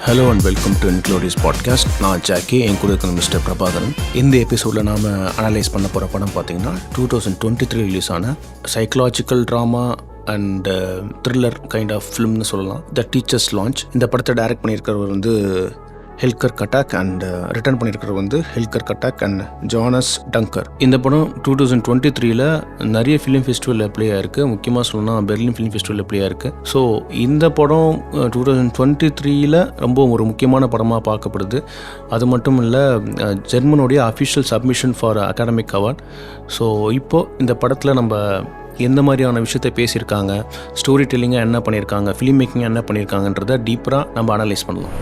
Hello and welcome to இன்க்ளோடியஸ் podcast. நான் Jackie, என் கூட இருக்கிற மிஸ்டர் பிரபாகரன். இந்த எபிசோடில் நாம் அனலைஸ் பண்ண போகிற படம் பார்த்திங்கன்னா 2023 ரிலீஸ் ஆன psychological drama and thriller kind of ஃபிலிம்னு சொல்லலாம், த டீச்சர்ஸ் லான்ச். இந்த படத்தை டைரக்ட் பண்ணியிருக்கிறவர் வந்து ஹெல்கர் கட்டாக் அண்ட் ரிட்டர்ன் பண்ணியிருக்கிறவர் வந்து Ilker Catak and Johannes Duncker. இந்த படம் 2023 நிறைய ஃபிலிம் ஃபெஸ்டிவலில் ப்ளே ஆயிருக்கு. முக்கியமாக சொல்லணும்னா பெர்லின் ஃபிலிம் ஃபெஸ்டிவலில் ப்ளே ஆயிருக்கு. ஸோ இந்த படம் 2023 ரொம்ப ஒரு முக்கியமான படமாக பார்க்கப்படுது. அது மட்டும் இல்லை, ஜெர்மனுடைய official submission for academic award. So இப்போது இந்த படத்தில் நம்ம எந்த மாதிரியான விஷயத்தை பேசியிருக்காங்க, ஸ்டோரி டெல்லிங்காக என்ன பண்ணியிருக்காங்க, ஃபிலிம் மேக்கிங்காக என்ன பண்ணியிருக்காங்கன்றதை டீப்பராக நம்ம அனலைஸ் பண்ணலாம்.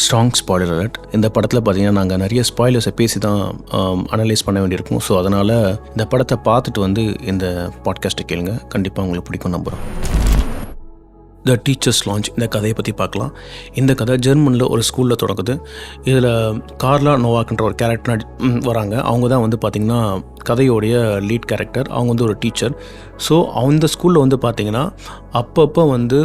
Strong spoiler alert. இந்த படத்தில் பார்த்தீங்கன்னா நாங்கள் நிறைய ஸ்பாய்லர்ஸை பேசி தான் அனலைஸ் பண்ண வேண்டியிருக்கும். ஸோ அதனால் இந்த படத்தை பார்த்துட்டு வந்து இந்த பாட்காஸ்ட்டை கேளுங்க, கண்டிப்பாக உங்களுக்கு பிடிக்கும் நம்புகிறோம். த டீச்சர்ஸ் லான்ச், இந்த கதையை பற்றி பார்க்கலாம். இந்த கதை ஜெர்மனில் ஒரு ஸ்கூலில் தொடங்குது. இதில் கார்லா நோவாக்ன்ற ஒரு கேரக்டர் வராங்க. அவங்க தான் வந்து பார்த்திங்கன்னா கதையோடைய லீட் கேரக்டர். அவங்க வந்து ஒரு டீச்சர். ஸோ அந்த ஸ்கூலில் வந்து பார்த்திங்கன்னா அப்பப்போ வந்து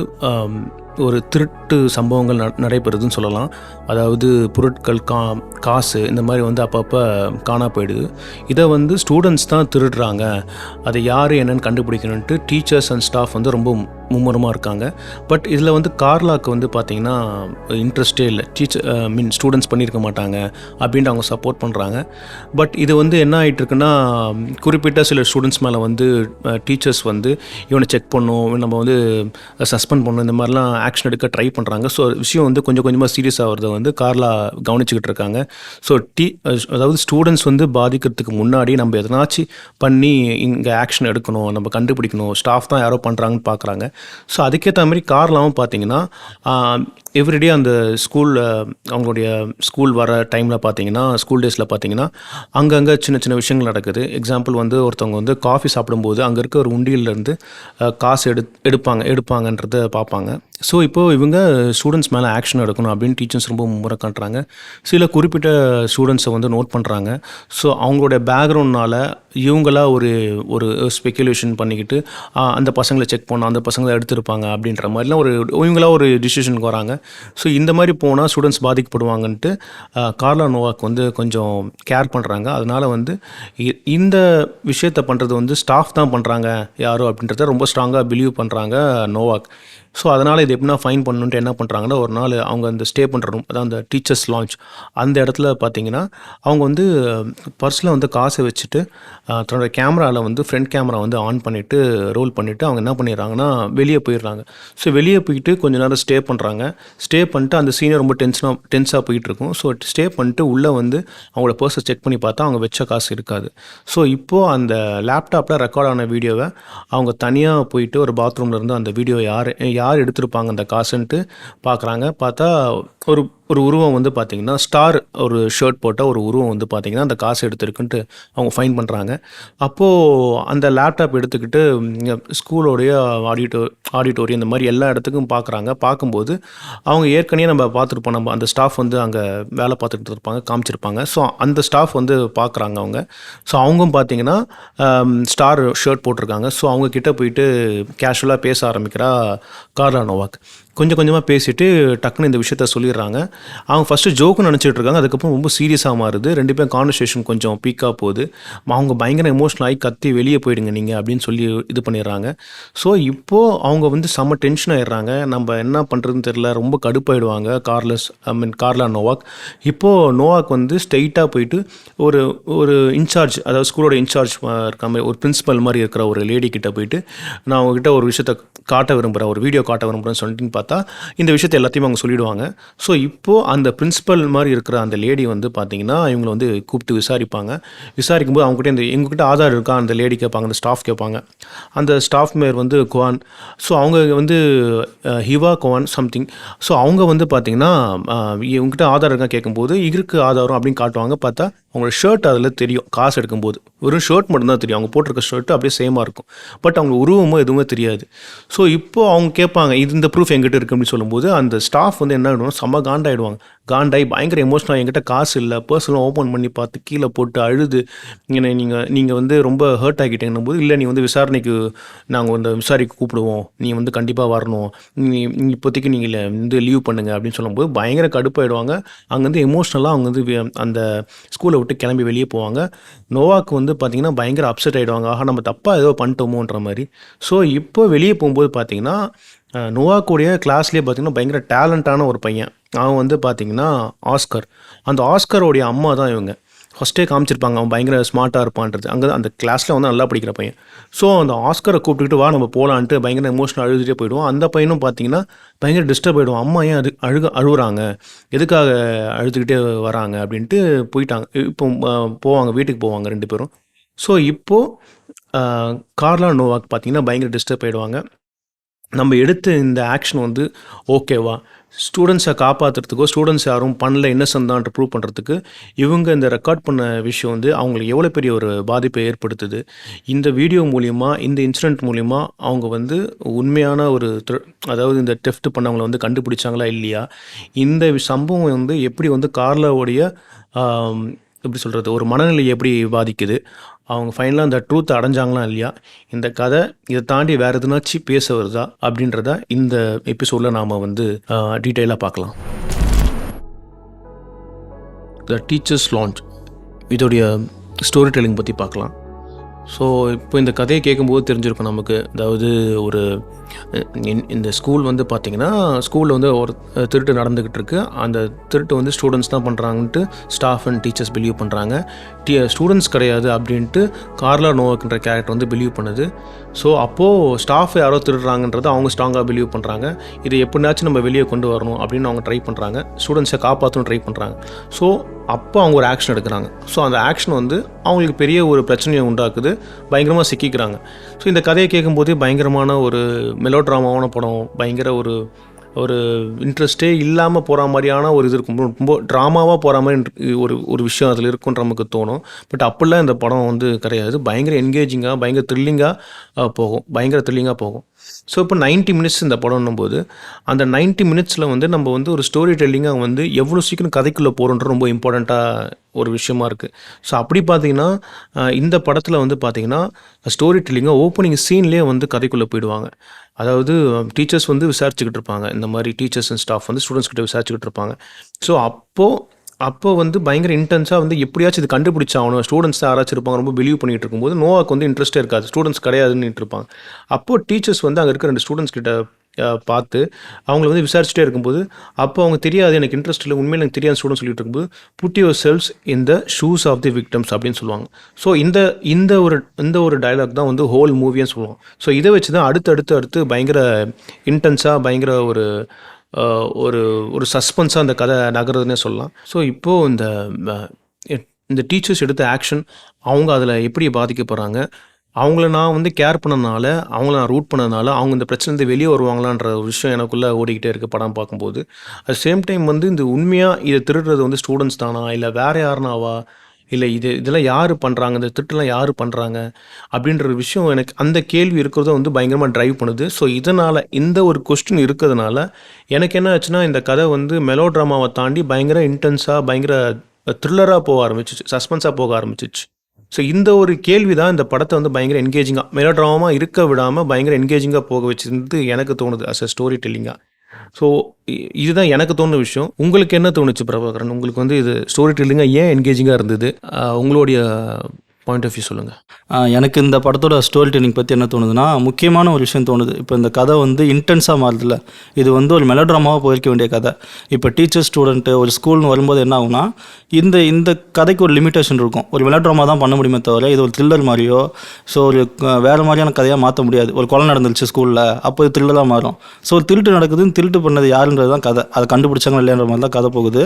ஒரு திருட்டு சம்பவங்கள் நடைபெறுதுன்னு சொல்லலாம். அதாவது பொருட்கள், காசு இந்த மாதிரி வந்து அப்பப்போ காணா போயிடுது. இதை வந்து ஸ்டூடெண்ட்ஸ் தான் திருடுறாங்க. அதை யார் என்னன்னு கண்டுபிடிக்கணுன்ட்டு டீச்சர்ஸ் அண்ட் ஸ்டாஃப் வந்து ரொம்ப மும்முரமாக இருக்காங்க. பட் இதில் வந்து கார்லாக்கு வந்து பார்த்திங்கன்னா இன்ட்ரெஸ்டே இல்லை. ஸ்டூடெண்ட்ஸ் பண்ணியிருக்க மாட்டாங்க அப்படின்ட்டு அவங்க சப்போர்ட் பண்ணுறாங்க. பட் இது வந்து என்ன ஆகிட்டுருக்குன்னா, குறிப்பிட்ட சில ஸ்டூடெண்ட்ஸ் மேலே வந்து டீச்சர்ஸ் வந்து இவனை செக் பண்ணணும், நம்ம வந்து சஸ்பெண்ட் பண்ணணும், இந்த மாதிரிலாம் ஆக்ஷன் எடுக்க ட்ரை பண்ணுறாங்க. ஸோ விஷயம் வந்து கொஞ்சம் கொஞ்சமாக சீரியஸ் ஆகிறத வந்து கார்லா கவனிச்சுக்கிட்டு இருக்காங்க. ஸோ அதாவது ஸ்டூடெண்ட்ஸ் வந்து பாதிக்கிறதுக்கு முன்னாடி நம்ம எதனாச்சும் பண்ணி இங்கே ஆக்ஷன் எடுக்கணும், நம்ம கண்டுபிடிக்கணும், ஸ்டாஃப் தான் யாரோ பண்ணுறாங்கன்னு பார்க்குறாங்க. ஸோ அதுக்கேற்ற மாதிரி கார்லாவும் பார்த்தீங்கன்னா எவ்ரிடே அந்த அவங்களுடைய ஸ்கூல் வர டைமில் பார்த்தீங்கன்னா, ஸ்கூல் டேஸில் பார்த்தீங்கன்னா அங்கங்கே சின்ன சின்ன விஷயங்கள் நடக்குது. எக்ஸாம்பிள் வந்து ஒருத்தவங்க வந்து காஃபி சாப்பிடும்போது அங்கே இருக்க ஒரு உண்டியிலேருந்து காசு எடுப்பாங்கன்றதை பார்ப்பாங்க. ஸோ இப்போது இவங்க ஸ்டூடெண்ட்ஸ் மேலே ஆக்ஷன் எடுக்கணும் அப்படின்னு டீச்சர்ஸ் ரொம்ப முறை காட்டுறாங்க. சில குறிப்பிட்ட ஸ்டூடெண்ட்ஸை வந்து நோட் பண்ணுறாங்க. ஸோ அவங்களுடைய பேக்ரவுண்ட்னால் இவங்களா ஒரு ஸ்பெக்குலேஷன் பண்ணிக்கிட்டு அந்த பசங்களை செக் பண்ணோம், அந்த பசங்களை எடுத்திருப்பாங்க அப்படின்ற மாதிரிலாம் இவங்களா ஒரு டிசிஷனுக்கு வராங்க. ஸோ இந்த மாதிரி போனால் ஸ்டூடெண்ட்ஸ் பாதிக்கப்படுவாங்கன்ட்டு கார்லா நோவாக் வந்து கொஞ்சம் கேர் பண்ணுறாங்க. அதனால் வந்து இந்த விஷயத்தை பண்ணுறது வந்து ஸ்டாஃப் தான் பண்ணுறாங்க யாரோ அப்படின்றத ரொம்ப ஸ்ட்ராங்காக பிலீவ் பண்ணுறாங்க நோவாக். ஸோ அதனால் இது எப்படின்னா ஃபைன் பண்ணணுன்ட்டு என்ன பண்ணுறாங்கன்னா, ஒரு நாள் அவங்க அந்த ஸ்டே பண்ணுற ரூம், அதான் அந்த டீச்சர்ஸ் லான்ச், அந்த இடத்துல பார்த்தீங்கன்னா அவங்க வந்து பர்ஸில் வந்து காசை வச்சுட்டு தன்னோட கேமராவில் வந்து ஃப்ரண்ட் கேமரா வந்து ஆன் பண்ணிவிட்டு ரோல் பண்ணிவிட்டு அவங்க என்ன பண்ணிடுறாங்கன்னா வெளியே போயிடுறாங்க. ஸோ வெளியே போயிட்டு கொஞ்சம் நேரம் ஸ்டே பண்ணுறாங்க. ஸ்டே பண்ணிட்டு அந்த சீனியர் ரொம்ப டென்ஸாக போயிட்டுருக்கும். ஸோ ஸ்டே பண்ணிட்டு உள்ளே வந்து அவங்களோட பர்ஸை செக் பண்ணி பார்த்தா அவங்க வச்ச காசு இருக்காது. ஸோ இப்போது அந்த லேப்டாப்பில் ரெக்கார்ட் ஆன வீடியோவை அவங்க தனியாக போயிட்டு ஒரு பாத்ரூமில் இருந்து அந்த வீடியோ யார் எடுத்திருப்பாங்க அந்த காசுன்ட்டு பார்க்குறாங்க. பார்த்தா ஒரு உருவம் வந்து பார்த்திங்கன்னா ஸ்டார் ஒரு ஷர்ட் போட்ட ஒரு உருவம் வந்து பார்த்திங்கன்னா அந்த காசு எடுத்துருக்குன்ட்டு அவங்க ஃபைன் பண்ணுறாங்க. அப்போது அந்த லேப்டாப் எடுத்துக்கிட்டு ஸ்கூலோடைய ஆடிட்டோரியம் இந்த மாதிரி எல்லா இடத்துக்கும் பார்க்குறாங்க. பார்க்கும்போது அவங்க ஏற்கனவே நம்ம பார்த்துருப்போம், நம்ம அந்த ஸ்டாஃப் வந்து அங்கே வேலை பார்த்துக்கிட்டு இருப்பாங்க, காமிச்சிருப்பாங்க. ஸோ அந்த ஸ்டாஃப் வந்து பார்க்குறாங்க அவங்க. ஸோ அவங்களும் பார்த்திங்கன்னா ஸ்டார் ஷர்ட் போட்டிருக்காங்க. ஸோ அவங்கக்கிட்ட போயிட்டு கேஷுவலாக பேச ஆரம்பிக்கிறா கார்லா நோவாக். கொஞ்சம் கொஞ்சமாக பேசிவிட்டு டக்குன்னு இந்த விஷயத்த சொல்லிடுறாங்க. அவங்க ஃபஸ்ட்டு ஜோக்குன்னு நினச்சிட்டு இருக்காங்க. அதுக்கப்புறம் ரொம்ப சீரியஸாக மாறுது. ரெண்டு பேரும் கான்வர்சேஷன் கொஞ்சம் பீக்காக போகுது. அவங்க பயங்கர எமோஷனல் ஆகி கத்தி வெளியே போயிடுங்க நீங்கள் அப்படின்னு சொல்லி இது பண்ணிடுறாங்க. ஸோ இப்போது அவங்க வந்து செம்ம டென்ஷன் ஆகிடுறாங்க. நம்ம என்ன பண்ணுறதுன்னு தெரியல, ரொம்ப கடுப்பாயிடுவாங்க கார்லா நோவாக். இப்போது நோவாக் வந்து ஸ்ட்ரெயிட்டாக போயிட்டு ஒரு இன்சார்ஜ், அதாவது ஸ்கூலோட இன்சார்ஜ் இருக்க மாதிரி ஒரு பிரின்சிபல் மாதிரி இருக்கிற ஒரு லேடி கிட்ட போயிட்டு, நான் அவங்ககிட்ட ஒரு விஷயத்தை காட்ட விரும்புகிறேன், ஒரு வீடியோ காட்ட விரும்புகிறேன்னு சொல்லிட்டு பார்த்தா இந்த விஷயத்தை எல்லாத்தையும் அவங்க சொல்லிடுவாங்க. ஸோ இப்போது அந்த பிரின்சிபல் மாதிரி இருக்கிற அந்த லேடி வந்து பார்த்திங்கன்னா இவங்களை வந்து கூப்பிட்டு விசாரிக்கும்போது அவங்ககிட்ட எங்ககிட்ட ஆதார் இருக்கா அந்த லேடி கேட்பாங்க, அந்த ஸ்டாஃப் கேட்பாங்க. அந்த ஸ்டாஃப் மேயர் வந்து குவான். ஸோ அவங்க வந்து ஹிவா குவான் சம்திங். ஸோ அவங்க வந்து பார்த்திங்கன்னா இவங்ககிட்ட ஆதார் இருக்கா கேட்கும்போது இருக்கு ஆதாரம் அப்படின்னு காட்டுவாங்க. பார்த்தா அவங்களோட ஷர்ட் அதில் தெரியும். காசு எடுக்கும்போது வெறும் ஷர்ட் மட்டும்தான் தெரியும், அவங்க போட்டிருக்க ஷர்ட்டு அப்படியே சேமாக இருக்கும், பட் அவங்க உருவமோ எதுவுமே தெரியாது. ஸோ இப்போது அவங்க கேட்பாங்க இது இந்த ப்ரூஃப் எங்கிட்ட இருக்குது அப்படின்னு சொல்லும்போது அந்த ஸ்டாஃப் வந்து என்ன ஆகிடுவாங்க, செம்ம காண்டாயிடுவாங்க. காண்டாகி பயங்கர எமோஷனலாக என்கிட்ட காசு இல்லை, பர்ஸ்லாம் ஓப்பன் பண்ணி பார்த்து கீழே போட்டு அழுது நீங்கள் வந்து ரொம்ப ஹர்ட் ஆகிட்டேங்கும் போது, இல்லை நீ வந்து விசாரணைக்கு நாங்கள் வந்து விசாரிக்க கூப்பிடுவோம், நீ வந்து கண்டிப்பாக வரணும், நீ இப்போதைக்கு நீங்கள் வந்து லீவ் பண்ணுங்கள் அப்படின்னு சொல்லும்போது பயங்கர கடுப்பாயிடுவாங்க. அங்கே வந்து எமோஷ்னலாக அவங்க வந்து அந்த ஸ்கூலை விட்டு கிளம்பி வெளியே போவாங்க. நோவாக்கு வந்து பார்த்திங்கன்னா பயங்கர அப்செட் ஆகிடுவாங்க, ஆஹா நம்ம தப்பாக ஏதோ பண்ணிட்டோமோன்ற மாதிரி. ஸோ இப்போ வெளியே போகும்போது பார்த்திங்கன்னா நோவாக்குடைய கிளாஸ்லேயே பார்த்திங்கன்னா பயங்கர டேலண்டான ஒரு பையன், அவன் வந்து பார்த்திங்கன்னா ஆஸ்கர். அந்த ஆஸ்கரோடைய அம்மா தான் இவங்க. ஃபஸ்ட்டே காமிச்சிருப்பாங்க அவன் பயங்கர ஸ்மார்ட்டாக இருப்பான்றது. அங்கே அந்த கிளாஸில் வந்து நல்லா படிக்கிற பையன். ஸோ அந்த ஆஸ்கரை கூப்பிட்டுக்கிட்டு வா நம்ம போகலான்ட்டு பயங்கர எமோஷனல் அழுதுகிட்டே போயிடுவோம். அந்த பையனும் பார்த்தீங்கன்னா பயங்கர டிஸ்டர்ப் ஆகிடுவோம், அம்மா ஏன் அழுகுறாங்க, எதுக்காக அழுதுகிட்டே வராங்க அப்படின்ட்டு போயிட்டாங்க. இப்போ போவாங்க, வீட்டுக்கு போவாங்க 2 பேரும். ஸோ இப்போது கார்லா நோவாக் பார்த்தீங்கன்னா பயங்கர டிஸ்டர்ப் ஆகிடுவாங்க. நம்ம எடுத்த இந்த ஆக்ஷன் வந்து ஓகேவா, ஸ்டூடெண்ட்ஸை காப்பாற்றுறதுக்கோ ஸ்டூடெண்ட்ஸ் யாரும் பண்ணல இன்னசென்ட் தான் ப்ரூவ் பண்ணுறதுக்கு இவங்க இந்த ரெக்கார்ட் பண்ண விஷயம் வந்து அவங்களுக்கு எவ்வளோ பெரிய ஒரு பாதிப்பை ஏற்படுத்துது. இந்த வீடியோ மூலிமா, இந்த இன்சிடெண்ட் மூலிமா அவங்க வந்து உண்மையான ஒரு அதாவது இந்த டெஃப்ட் பண்ணவங்களை வந்து கண்டுபிடிச்சாங்களா இல்லையா, இந்த சம்பவம் வந்து எப்படி வந்து கார்லாவுடைய எப்படி சொல்கிறது ஒரு மனநிலை எப்படி பாதிக்குது, அவங்க ஃபைனலாக அந்த ட்ரூத்தை அடைஞ்சாங்களா இல்லையா, இந்த கதை இதை தாண்டி வேறு எதுனாச்சும் பேச வருதா அப்படின்றத இந்த எபிசோடில் நாம் வந்து டீட்டெயிலாக பார்க்கலாம். த டீச்சர்ஸ் லான்ச் இதோடைய ஸ்டோரி டெல்லிங் பற்றி பார்க்கலாம். ஸோ இப்போ இந்த கதையை கேட்கும்போது தெரிஞ்சிருக்கும் நமக்கு, அதாவது ஒரு இந்த ஸ்கூல் வந்து பார்த்திங்கன்னா ஸ்கூலில் வந்து ஒரு திருட்டு நடந்துக்கிட்டு இருக்கு. அந்த திருட்டு வந்து ஸ்டூடெண்ட்ஸ் தான் பண்ணுறாங்கன்ட்டு ஸ்டாஃப் அண்ட் டீச்சர்ஸ் பிலீவ் பண்ணுறாங்க. ஸ்டூடெண்ட்ஸ் கிடையாது அப்படின்ட்டு கார்லா நோவாக்ன்ற கேரக்டர் வந்து பிலீவ் பண்ணுது. ஸோ அப்போது ஸ்டாஃப் யாரோ திருடுறாங்கன்றதை அவங்க ஸ்ட்ராங்காக பிலீவ் பண்ணுறாங்க. இதை எப்படினாச்சும் நம்ம வெளியே கொண்டு வரணும் அப்படின்னு அவங்க ட்ரை பண்ணுறாங்க, ஸ்டூடெண்ட்ஸை காப்பாற்றணும் ட்ரை பண்ணுறாங்க. ஸோ அப்போ அவங்க ஒரு ஆக்ஷன் எடுக்கிறாங்க. ஸோ அந்த ஆக்ஷன் வந்து அவங்களுக்கு பெரிய ஒரு பிரச்சனையை உண்டாக்குது, பயங்கரமாக சிக்கிக்கிறாங்க. ஸோ இந்த கதையை கேட்கும்போதே பயங்கரமான ஒரு மெலோட்ராமாவான படம், பயங்கர ஒரு இன்ட்ரெஸ்டே இல்லாமல் போகிற மாதிரியான ஒரு இது இருக்கும், ரொம்ப ட்ராமாவாக போகிற மாதிரி ஒரு விஷயம் அதில் இருக்குன்ற நமக்கு தோணும். பட் அப்படிலாம் இந்த படம் வந்து கிடையாது, பயங்கர என்கேஜிங்காக பயங்கர த்ரில்லிங்காக போகும். ஸோ இப்போ 90 மினிட்ஸ் இந்த படம்னும் போது அந்த 90 மினிட்ஸில் வந்து நம்ம வந்து ஒரு ஸ்டோரி டெல்லிங்காக வந்து எவ்வளோ சீக்கிரம் கதைக்குள்ளே போகிறோன்ற ரொம்ப இம்பார்ட்டண்ட்டாக ஒரு விஷயமா இருக்குது. ஸோ அப்படி பார்த்திங்கன்னா இந்த படத்தில் வந்து பார்த்திங்கன்னா ஸ்டோரி டெல்லிங்காக ஓப்பனிங் சீன்லேயே வந்து கதைக்குள்ளே போயிடுவாங்க. அதாவது டீச்சர்ஸ் வந்து விசாரிச்சுக்கிட்டு இருப்பாங்க, இந்த மாதிரி டீச்சர்ஸ் அண்ட் ஸ்டாஃப் வந்து ஸ்டூடெண்ட்ஸ் கிட்ட விசாரிச்சுக்கிட்டு இருப்பாங்க. ஸோ அப்போ வந்து பயங்கர இன்டென்ஸாக வந்து எப்படியாச்சும் இது கண்டுபிடிச்சாகணும், ஸ்டூடெண்ட்ஸ் தான் யாராச்சும் இருப்பாங்க, ரொம்ப பிலீவ் பண்ணிகிட்டு இருக்கும்போது நோவாக்கு வந்து இன்ட்ரெஸ்ட்டே இருக்காது, ஸ்டூடெண்ட்ஸ் கிடையாதுன்னு இருப்பாங்க. அப்போது டீச்சர்ஸ் வந்து அங்கே இருக்க 2 ஸ்டூடெண்ட்ஸ் கிட்ட பார்த்து அவங்கள வந்து விசாரிச்சுட்டே இருக்கும்போது, அப்போ அவங்க தெரியாது எனக்கு இன்ட்ரெஸ்ட் இல்லை, உண்மையில் எனக்கு தெரியாது ஸ்டூடெண்ட் சொல்லிட்டு இருக்கும்போது put yourselves in the shoes of the victims அப்படின்னு சொல்லுவாங்க. ஸோ இந்த ஒரு டயலாக் தான் வந்து ஹோல் மூவின்னு சொல்லுவோம். ஸோ இதை வச்சு தான் அடுத்து பயங்கர இன்டென்ஸாக பயங்கர ஒரு சஸ்பென்ஸாக அந்த கதை நகருதுன்னே சொல்லலாம். ஸோ இப்போது இந்த டீச்சர்ஸ் எடுத்த ஆக்ஷன் அவங்க அதில் எப்படி பாதிக்கப்படுறாங்க, அவங்கள நான் வந்து கேர் பண்ணனால, அவங்கள நான் ரூட் பண்ணதுனால அவங்க இந்த பிரச்சனை வெளியே வருவாங்களான்ற ஒரு விஷயம் எனக்குள்ளே ஓடிக்கிட்டே இருக்குது படம் பார்க்கும்போது. அட் சேம் டைம் வந்து இந்த உண்மையாக இதை திருடுறது வந்து ஸ்டூடெண்ட்ஸ் தானா இல்லை வேறு யாருனாவா, இல்லை இதெல்லாம் யார் பண்ணுறாங்க, இந்த திருட்டுலாம் யார் பண்ணுறாங்க அப்படின்ற ஒரு விஷயம் எனக்கு அந்த கேள்வி இருக்கிறத வந்து பயங்கரமாக ட்ரைவ் பண்ணுது. ஸோ இதனால் இந்த ஒரு கொஸ்டின் இருக்கிறதுனால எனக்கு என்ன ஆச்சுன்னா இந்த கதை வந்து மெலோ ட்ராமாவை தாண்டி பயங்கர இன்டென்ஸாக பயங்கர த்ரில்லராக போக ஆரம்பிச்சிச்சு, சஸ்பென்ஸாக போக ஆரம்பிச்சிச்சு. ஸோ இந்த ஒரு கேள்வி தான் இந்த படத்தை வந்து பயங்கர என்கேஜிங்காக மெலோ ட்ராமாவாக இருக்க விடாமல் பயங்கர என்கேஜிங்காக போக வச்சிருந்து எனக்கு தோணுது அஸ் அ ஸ்டோரி டெல்லிங்காக. ஸோ இதுதான் எனக்கு தோணுன விஷயம். உங்களுக்கு என்ன தோணுச்சு பிரபாகரன்? உங்களுக்கு வந்து இது ஸ்டோரி டெல்லிங்காக ஏன் என்கேஜிங்காக இருந்தது? உங்களுடைய பாயிண்ட் ஆஃப் வியூ சொல்லுங்கள். எனக்கு இந்த படத்தோட ஸ்டோரி டெல்லிங் பற்றி என்ன தோணுதுன்னா, முக்கியமான ஒரு விஷயம் தோணுது. இப்போ இந்த கதை வந்து இன்டென்ஸாக மாறுதில்ல, இது வந்து ஒரு மெலோட்ராமாவாக போயிருக்க வேண்டிய கதை. இப்போ டீச்சர் ஸ்டூடெண்ட்டு ஒரு ஸ்கூல்னு வரும்போது என்ன ஆகுனா, இந்த கதைக்கு ஒரு லிமிட்டேஷன் இருக்கும். ஒரு மெலோட்ராமா தான் பண்ண முடியுமே தவிர இது ஒரு த்ரில்லர் மாதிரியோ ஒரு வேறு மாதிரியான கதையாக மாற்ற முடியாது. ஒரு கொலை நடந்துருச்சு ஸ்கூலில், அப்போ இது த்ரில்லராக மாறும். ஸோ ஒரு திருட்டு நடக்குதுன்னு, திருட்டு பண்ணது யாருன்றது தான் கதை, அதை கண்டுபிடிச்சாங்க இல்லைன்ற மாதிரி தான் கதை போகுது.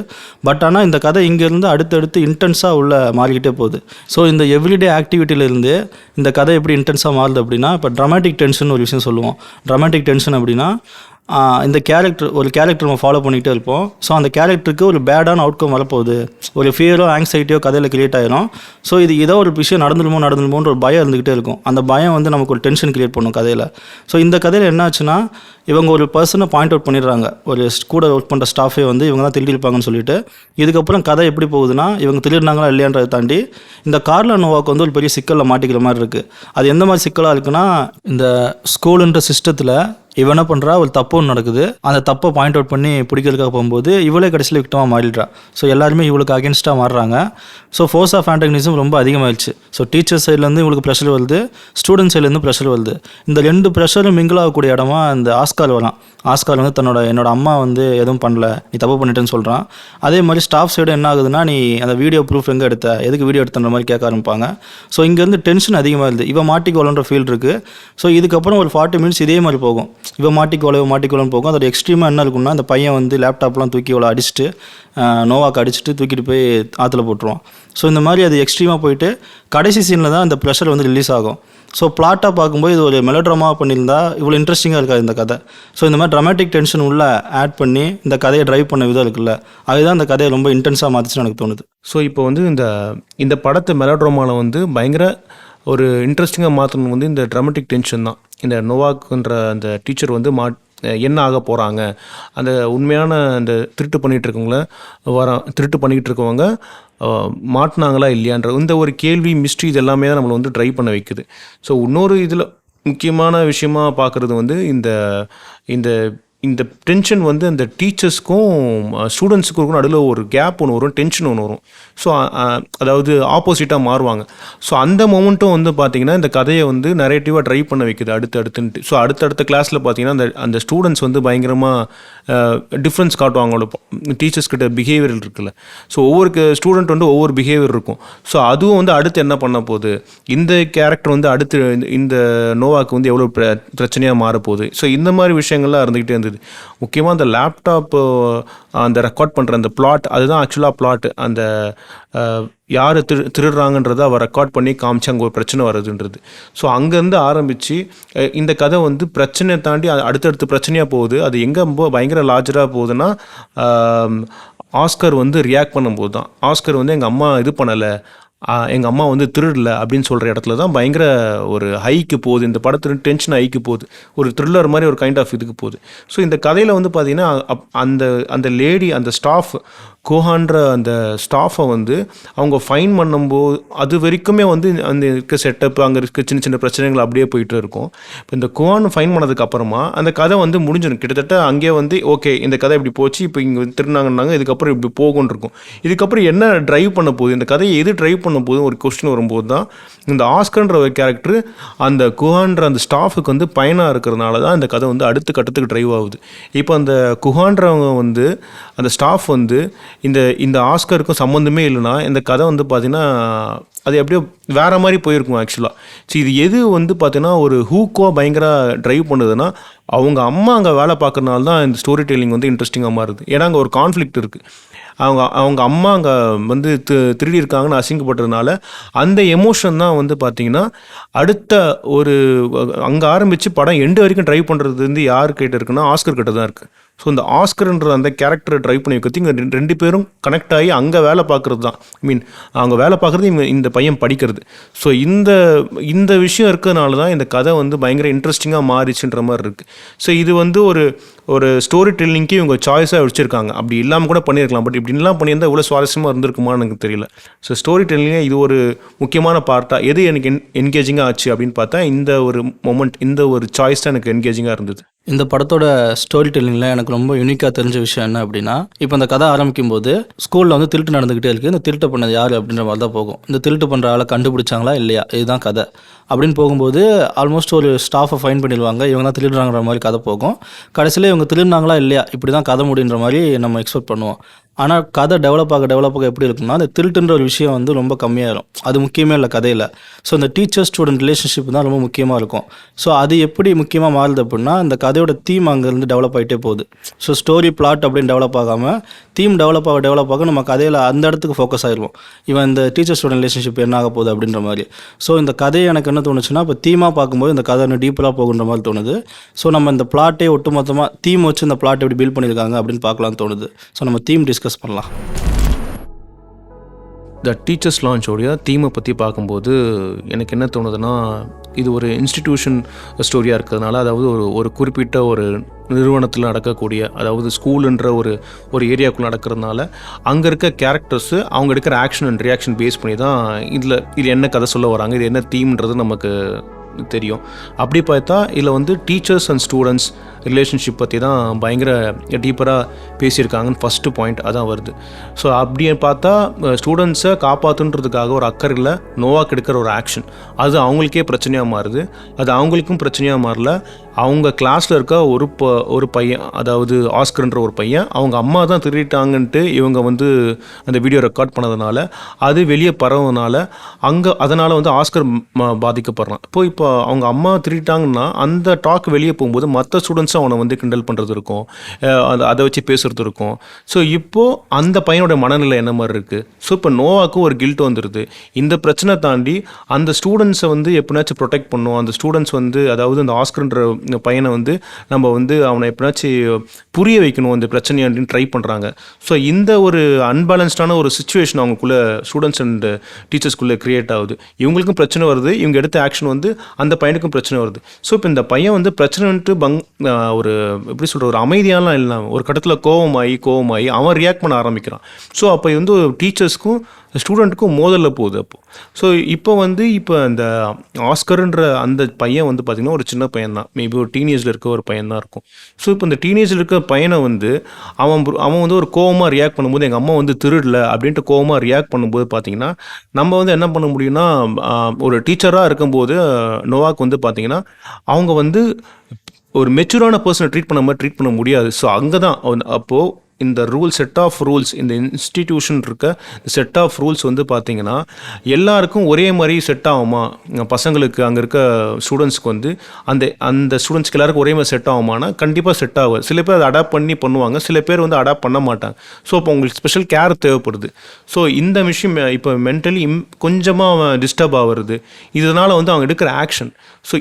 பட் ஆனால் இந்த கதை இங்கேருந்து அடுத்தடுத்து இன்டென்ஸாக உள்ள மாறிக்கிட்டே போகுது. ஸோ இந்த எவ்ரிடே ஆக்டிவிட்டியிலேருந்து இந்த கதை எப்படி இன்டென்ஸாக மாறுது அப்படின்னா, இப்போ ட்ராமாட்டிக் டென்ஷன் ஒரு விஷயம் சொல்லுவோம். ட்ராமாட்டிக் டென்ஷன் அப்படின்னா இந்த ஒரு கேரக்டர் நம்ம ஃபாலோ பண்ணிகிட்டே இருப்போம். ஸோ அந்த கேரக்டருக்கு ஒரு பேடான அவுட்கம் வரப்போகுது, ஒரு ஃபியரோ ஆங்ஸைட்டியோ கதையில் கிரியேட் ஆகிரும். ஸோ ஏதோ ஒரு விஷயம் நடந்துருமோன்ற ஒரு பயம் இருந்துக்கிட்டே இருக்கும். அந்த பயம் வந்து நமக்கு ஒரு டென்ஷன் கிரியேட் பண்ணும் கதையில். ஸோ இந்த கதையில் என்ன ஆச்சுன்னா, இவங்க ஒரு பர்சனை பாயிண்ட் அவுட் பண்ணிடுறாங்க, ஒரு கூட ஒர்க் பண்ணுற ஸ்டாஃபே வந்து இவங்க தான் திருடிருப்பாங்கன்னு சொல்லிட்டு. இதுக்கப்புறம் கதை எப்படி போகுதுன்னா, இவங்க திருடினாங்களா இல்லையான்றதை தாண்டி இந்த கார்லா நோவாக்கு வந்து ஒரு பெரிய சிக்கலில் மாட்டிக்கிற மாதிரி இருக்குது. அது எந்த மாதிரி சிக்கலாக இருக்குன்னா, இந்த ஸ்கூலுன்ற சிஸ்டத்தில் இவன் என்ன பண்ணுறா, ஒரு தப்பு ஒன்று நடக்குது, அந்த தப்பை பாயிண்ட் அவுட் பண்ணி பிடிக்கிறதுக்காக போகும்போது இவளே கடைசியில் விக்டமாக மாறிடுறா. ஸோ எல்லாருமே இவளுக்கு அகேன்ஸ்டாக மாறுறாங்க. ஸோ ஃபோர்ஸ் ஆஃப் ஆன்டகனிசம் ரொம்ப அதிகமாகிடுச்சு. ஸோ டீச்சர் சைட்லேருந்து இவங்களுக்கு ப்ரெஷர் வருது, ஸ்டூடெண்ட் சைட்லேருந்து ப்ரெஷர் வருது. இந்த 2 ப்ரெஷரும் மிங்கிள் ஆகக்கூடிய இடமா இந்த ஆஸ்கார் வரலாம். ஆஸ்கார் வந்து என்னோட அம்மா வந்து எதுவும் பண்ணல, நீ தப்பு பண்ணிட்டேன்னு சொல்கிறான். அதே மாதிரி ஸ்டாஃப் சைடு என்ன ஆகுதுன்னா, நீ அந்த வீடியோ ப்ரூஃப் எங்கே எடுத்த, எதுக்கு வீடியோ எடுத்துன்ற மாதிரி கேட்க ஆரம்பிப்பாங்க. ஸோ இங்கேருந்து டென்ஷன் அதிகமாக இருக்குது. இவன் மாட்டிக்கோலன்ற ஃபீல் இருக்குது. ஸோ இதுக்கப்புறம் ஒரு 40 மினிட்ஸ் இதே மாதிரி போகும். இவன் மாட்டிக்கோலன்னு போகும். அதோட எக்ஸ்ட்ரீமாக என்ன இருக்குன்னா, அந்த பையன் வந்து லேப்டாப்லாம் தூக்கி இவ்வளோ அடிச்சுட்டு, நோவாக்கு அடிச்சுட்டு தூக்கிட்டு போய் ஆற்றுல போட்டுருவான். ஸோ இந்த மாதிரி அது எக்ஸ்ட்ரீமாக போயிட்டு கடைசி சீனில் தான் அந்த ப்ரெஷர் வந்து ரிலீஸ் ஆகும். ஸோ பிளாட்டாக பார்க்கும்போது இது ஒரு மெலோட்ராமா பண்ணியிருந்தா இவ்வளோ இன்ட்ரெஸ்டிங்காக இருக்காது இந்த கதை. ஸோ இந்த மாதிரி ட்ராமேட்டிக் டென்ஷன் உள்ள ஆட் பண்ணி இந்த கதையை ட்ரைவ் பண்ண விதம் இருக்குல்ல, அதுதான் இந்த கதையை ரொம்ப இன்டென்ஸாக மாற்றிச்சுன்னு எனக்கு தோணுது. ஸோ இப்போ வந்து இந்த படத்தை மெலோட்ராமாவில் வந்து பயங்கர ஒரு இன்ட்ரெஸ்டிங்காக மாற்றணும் வந்து இந்த ட்ராமேட்டிக் டென்ஷன் தான். இந்த நோவாக்ன்ற அந்த டீச்சர் வந்து என்ன ஆக போகிறாங்க, அந்த உண்மையான அந்த திருட்டு பண்ணிக்கிட்டு இருக்கவங்க மாட்டினாங்களா இல்லையான்ற இந்த ஒரு கேள்வி, மிஸ்ட்ரி, இது எல்லாமே தான் நம்மளை வந்து ட்ரைவ் பண்ண வைக்குது. ஸோ இன்னொரு இதில் முக்கியமான விஷயமா பார்க்குறது வந்து இந்த டென்ஷன் வந்து அந்த டீச்சர்ஸ்க்கும் ஸ்டூடெண்ட்ஸுக்கும் நடுவில் ஒரு கேப் ஒன்று வரும், டென்ஷன் ஒன்று வரும். ஸோ அதாவது ஆப்போசிட்டாக மாறுவாங்க. ஸோ அந்த மொமெண்ட்டும் வந்து பார்த்திங்கன்னா இந்த கதையை வந்து நரேட்டிவாக ட்ரைவ் பண்ண வைக்குது அடுத்துன்ட்டு. ஸோ அடுத்தடுத்த கிளாஸில் பார்த்திங்கன்னா அந்த ஸ்டூடெண்ட்ஸ் வந்து பயங்கரமாக டிஃப்ரென்ஸ் காட்டுவாங்க டீச்சர்ஸ் கிட்ட பிஹேவியர் இருக்குல்ல. ஸோ ஒவ்வொரு ஸ்டூடெண்ட் வந்து ஒவ்வொரு பிஹேவியர் இருக்கும். ஸோ அதுவும் வந்து அடுத்து என்ன பண்ண போகுது, இந்த கேரக்டர் வந்து அடுத்து இந்த நோவாக்கு வந்து எவ்வளோ பிரச்சனையாக மாறப்போகுது. ஸோ இந்த மாதிரி விஷயங்கள்லாம் இருந்துக்கிட்டே இருந்தது. முக்கியமாக அந்த லேப்டாப் அந்த ரெக்கார்ட் பண்ணுற அந்த பிளாட், அதுதான் ஆக்சுவலாக பிளாட். அந்த யார் திருடுறாங்கன்றதை அவள் ரெக்கார்ட் பண்ணி காமிச்சு அங்கே ஒரு பிரச்சனை வருதுன்றது. ஸோ அங்கேருந்து ஆரம்பித்து இந்த கதை வந்து பிரச்சனையை தாண்டி அடுத்தடுத்து பிரச்சனையாக போகுது. அது எங்கே பயங்கர லார்ஜராக போகுதுன்னா, ஆஸ்கர் வந்து ரியாக்ட் பண்ணும்போது தான். ஆஸ்கர் வந்து எங்கள் அம்மா இது பண்ணலை, எங்கள் அம்மா வந்து திருடலை அப்படின்னு சொல்கிற இடத்துல தான் பயங்கர ஒரு ஹைக்கு போகுது. இந்த படத்தில் டென்ஷன் ஹைக்கு போகுது, ஒரு த்ரில்லர் மாதிரி ஒரு கைண்ட் ஆஃப் இதுக்கு போகுது. ஸோ இந்த கதையில் வந்து பார்த்திங்கன்னா அந்த லேடி, அந்த ஸ்டாஃப் கோஹான்ற அந்த ஸ்டாஃபை வந்து அவங்க ஃபைன் பண்ணும்போது அது வரைக்குமே வந்து அந்த இருக்க செட்டப், அங்கே இருக்க சின்ன சின்ன பிரச்சனைகள் அப்படியே போயிட்டு இருக்கும். இப்போ இந்த கோஹான் ஃபைன் பண்ணதுக்கு அப்புறமா அந்த கதை வந்து முடிஞ்சிடும் கிட்டத்தட்ட. அங்கேயே வந்து ஓகே இந்த கதை இப்படி போச்சு, இப்போ இங்கே திருநாங்கன்னாங்க, இதுக்கப்புறம் இப்படி போகும்னு இருக்கும். இதுக்கப்புறம் என்ன ட்ரைவ் பண்ண போகுது, இந்த கதையை எது ட்ரைவ் பண்ண போகுது ஒரு கொஸ்டின் வரும்போது தான் இந்த ஆஸ்கர்ன்ற ஒரு கேரக்டர் அந்த குஹான்ற அந்த ஸ்டாஃபுக்கு வந்து பயனாக இருக்கிறதுனால தான் இந்த கதை வந்து அடுத்த கட்டத்துக்கு ட்ரைவ் ஆகுது. இப்போ அந்த குஹான்றவங்க வந்து அந்த ஸ்டாஃப் வந்து இந்த ஆஸ்கருக்கும் சம்மந்தமே இல்லைன்னா இந்த கதை வந்து பார்த்திங்கன்னா அது எப்படியோ வேறு மாதிரி போயிருக்கும் ஆக்சுவலாக. ஸோ இது எது வந்து பார்த்திங்கன்னா ஒரு ஹூக்கோ பயங்கர ட்ரைவ் பண்ணுதுன்னா, அவங்க அம்மா அங்கே வேலை பார்க்குறதுனால தான் இந்த ஸ்டோரி டெல்லிங் வந்து இன்ட்ரெஸ்டிங்காக மாறுது. ஏன்னா அங்கே ஒரு கான்ஃப்ளிக்ட் இருக்குது. அவங்க அம்மா அங்கே வந்து திருடி இருக்காங்கன்னு அசிங்கப்பட்டதுனால அந்த எமோஷன் தான் வந்து பார்த்திங்கன்னா அடுத்த ஒரு அங்கே ஆரம்பித்து படம் எண்டு வரைக்கும் ட்ரைவ் பண்ணுறது வந்து யார் கிட்ட இருக்குன்னா ஆஸ்கர் கிட்ட தான் இருக்குது. ஸோ இந்த ஆஸ்கர்ன்ற அந்த கேரக்டரை ட்ரைவ் பண்ணி வைக்கிறது இங்கே 2 பேரும் கனெக்ட் ஆகி அங்கே வேலை பார்க்குறது தான். அவங்க வேலை பார்க்குறது இந்த பையன் படிக்கிறது. ஸோ இந்த விஷயம் இருக்கிறதுனால தான் இந்த கதை வந்து பயங்கர இன்ட்ரெஸ்டிங்காக மாறிச்சுன்ற மாதிரி இருக்குது. ஸோ இது வந்து ஒரு ஸ்டோரி டெல்லிங்க்கு இவங்க சாய்ஸாக வச்சுருக்காங்க. அப்படி இல்லாமல் கூட பண்ணியிருக்கலாம். பட் இப்படின்லாம் பண்ணியிருந்தால் இவ்வளோ சுவாரஸ்யமாக இருந்திருக்குமான்னு எனக்கு தெரியல. ஸோ ஸ்டோரி டெல்லிங்கே இது ஒரு முக்கியமான பார்ட்டாக எது எனக்கு என்கேஜிங்காக ஆச்சு அப்படின்னு பார்த்தா இந்த ஒரு மொமெண்ட், இந்த ஒரு சாய்ஸ் தான் எனக்கு என்கேஜிங்காக இருந்தது. இந்த படத்தோட ஸ்டோரி டெல்லிங்கில் எனக்கு ரொம்ப யூனிக்காக தெரிஞ்ச விஷயம் என்ன அப்படின்னா, இப்போ இந்த கதை ஆரம்பிக்கும் போது ஸ்கூலில் வந்து திருட்டு நடந்துக்கிட்டே இருக்குது. இந்த திருட்டு பண்ணது யார் அப்படின்ற மாதிரி தான் போகும். இந்த திருட்டு பண்ணுற ஆளை கண்டுபிடிச்சாங்களா இல்லையா, இதுதான் கதை அப்படின்னு போகும்போது ஆல்மோஸ்ட் ஒரு ஸ்டாஃபை ஃபைன் பண்ணிடுவாங்க. இவங்க தான் திருடுறாங்கிற மாதிரி கதை போகும். கடைசியில் இவங்க திருடினாங்களா இல்லையா, இப்படி தான் கதை முடின்ற மாதிரி நம்ம எக்ஸ்பெக்ட் பண்ணுவோம். ஆனால் கதை டெவலப் ஆக எப்படி இருக்குன்னா அந்த திருட்டுன்ற ஒரு விஷயம் வந்து ரொம்ப கம்மியாயிரும். அது முக்கியமே இல்லை கதையில். ஸோ இந்த டீச்சர் ஸ்டூடெண்ட் ரிலேஷன்ஷிப் தான் ரொம்ப முக்கியமாக இருக்கும். ஸோ அது எப்படி முக்கியமாக மாறுது அப்படின்னா இந்த கதையோட தீம் அங்கேருந்து டெவலப் ஆகிட்டே போகுது. ஸோ ஸ்டோரி பிளாட் அப்படின்னு டெவலப் ஆகாமல் தீம் டெவலப் ஆக நம்ம கதையில் அந்த இடத்துக்கு ஃபோக்கஸ் ஆகிருவோம். இவன் இந்த டீச்சர் ஸ்டூடெண்ட் ரிலேஷன்ஷிப் என்ன ஆக போகுது அப்படின்ற மாதிரி. ஸோ இந்த கதையை எனக்கு என்ன தோணுச்சுன்னா இப்போ தீமாக பார்க்கும்போது இந்த கதை இன்னும் டீப்பராக போகுன்ற மாதிரி தோணுது. ஸோ நம்ம இந்த பிளாட்டே ஒட்டுமொத்தமாக தீம் வச்சு இந்த பிளாட் எப்படி பில்ட் பண்ணியிருக்காங்க அப்படின்னு பார்க்கலாம்னு தோணுது. ஸோ நம்ம தீம் டிஸ்கஸ் பண்ணலாம். த டீச்சர்ஸ் லான்ச்சோடைய தீமை பற்றி பார்க்கும்போது எனக்கு என்ன தோணுதுன்னா, இது ஒரு இன்ஸ்டிடியூஷன் ஸ்டோரியாக இருக்கிறதுனால, அதாவது ஒரு குறிப்பிட்ட ஒரு நிறுவனத்தில் நடக்கக்கூடிய, அதாவது ஸ்கூலுன்ற ஒரு ஏரியாவுக்குள்ள நடக்கிறதுனால அங்கே இருக்க கேரக்டர்ஸு அவங்க எடுக்கிற ஆக்ஷன் அண்ட் ரியாக்ஷன் பேஸ் பண்ணி தான் இது என்ன கதை சொல்ல வராங்க, இது என்ன தீம்ன்றது நமக்கு தெரியும். அப்படி பார்த்தா இதில் வந்து டீச்சர்ஸ் அண்ட் ஸ்டூடெண்ட்ஸ் ரிலேஷன்ஷிப் பற்றி தான் பயங்கர டீப்பராக பேசியிருக்காங்கன்னு ஃபஸ்ட்டு பாயிண்ட் அதான் வருது. ஸோ அப்படியே பார்த்தா ஸ்டூடெண்ட்ஸை காப்பாற்றுன்றதுக்காக ஒரு அக்கறையில் நோவாக்கு எடுக்கிற ஒரு ஆக்ஷன் அது அவங்களுக்கே பிரச்சனையாக மாறுது. அது அவங்களுக்கும் பிரச்சனையாக மாறல. அவங்க கிளாஸில் இருக்க ஒரு பையன், அதாவது ஆஸ்கர்ன்ற ஒரு பையன், அவங்க அம்மா தான் திருடிட்டாங்கன்ட்டு இவங்க வந்து அந்த வீடியோ ரெக்கார்ட் பண்ணதுனால அது வெளியே பரவுனால அதனால் வந்து ஆஸ்கர் பாதிக்கப்படுறான். இப்போ அவங்க அம்மா திருடிட்டாங்கன்னா அந்த டாக் வெளியே போகும்போது மற்ற ஸ்டூடெண்ட்ஸும் அவனை வந்து கிண்டல் பண்ணுறது இருக்கும், அதை வச்சு பேசுகிறது இருக்கும். ஸோ இப்போது அந்த பையனோட மனநிலை என்ன மாதிரி இருக்குது. ஸோ இப்போ நோவாக்கும் ஒரு கில்ட் வந்துடுது. இந்த பிரச்சனை தாண்டி அந்த ஸ்டூடெண்ட்ஸை வந்து எப்படினாச்சும் ப்ரொடெக்ட் பண்ணும். அந்த ஸ்டூடெண்ட்ஸ் வந்து, அதாவது அந்த ஆஸ்கர்ன்ற பையனை வந்து நம்ம வந்து அவனை எப்படினாச்சும் புரிய வைக்கணும் இந்த பிரச்சனை அப்படின்னு ட்ரை பண்ணுறாங்க. ஸோ இந்த ஒரு அன்பேலன்ஸ்டான ஒரு சுச்சுவேஷன் அவங்களுக்குள்ளே ஸ்டூடெண்ட்ஸ் அண்ட் டீச்சர்ஸ்குள்ளே க்ரியேட் ஆகுது. இவங்களுக்கும் பிரச்சனை வருது, இவங்க எடுத்த ஆக்ஷன் வந்து அந்த பையனுக்கும் பிரச்சனை வருது. ஸோ இப்போ இந்த பையன் வந்து பிரச்சனைன்ட்டு ஒரு எப்படி சொல்கிற ஒரு அமைதியாலாம் இல்லாமல் ஒரு கட்டத்தில் கோவமாகி அவன் ரியாக்ட் பண்ண ஆரம்பிக்கிறான். ஸோ அப்போ வந்து டீச்சர்ஸ்க்கும் ஸ்டூடெண்ட்டுக்கும் மோதலில் போகுது அப்போது. ஸோ இப்போ அந்த ஆஸ்கர்ன்ற அந்த பையன் வந்து பார்த்திங்கன்னா ஒரு சின்ன பையன் தான், மேபி ஒரு டீனேஜில் இருக்க ஒரு பையன் தான் இருக்கும். ஸோ இப்போ இந்த டீனேஜில் இருக்க பையனை வந்து அவன் வந்து ஒரு கோவமாக ரியாக்ட் பண்ணும்போது, எங்கள் அம்மா வந்து திருடல அப்படின்ட்டு கோவமாக ரியாக்ட் பண்ணும்போது பார்த்திங்கன்னா நம்ம வந்து என்ன பண்ண முடியும்னா, ஒரு டீச்சராக இருக்கும்போது நோவாக்கு வந்து பார்த்திங்கன்னா அவங்க வந்து ஒரு மெச்சூரான பர்சனை ட்ரீட் பண்ண முடியாது. ஸோ அங்கே தான் அப்போது இந்த செட் ஆஃப் ரூல்ஸ், இந்த இன்ஸ்டிடியூஷன் இருக்க செட் ஆஃப் ரூல்ஸ் வந்து பார்த்திங்கன்னா எல்லாருக்கும் ஒரே மாதிரி செட் ஆகுமா, பசங்களுக்கு அங்கே இருக்க ஸ்டூடெண்ட்ஸ்க்கு வந்து அந்த ஸ்டூடெண்ட்ஸ்க்கு எல்லாருக்கும் ஒரே மாதிரி செட் ஆகுமானா கண்டிப்பாக செட் ஆகும். சில பேர் அதை அடாப்ட் பண்ணுவாங்க, சில பேர் வந்து அடாப்ட் பண்ண மாட்டாங்க. ஸோ இப்போ உங்களுக்கு ஸ்பெஷல் கேர் தேவைப்படுது. ஸோ இந்த விஷயம் இப்போ மென்டலி கொஞ்சமாக டிஸ்டர்ப் ஆகுறது, இதனால் வந்து அவங்க எடுக்கிற ஆக்ஷன். ஸோ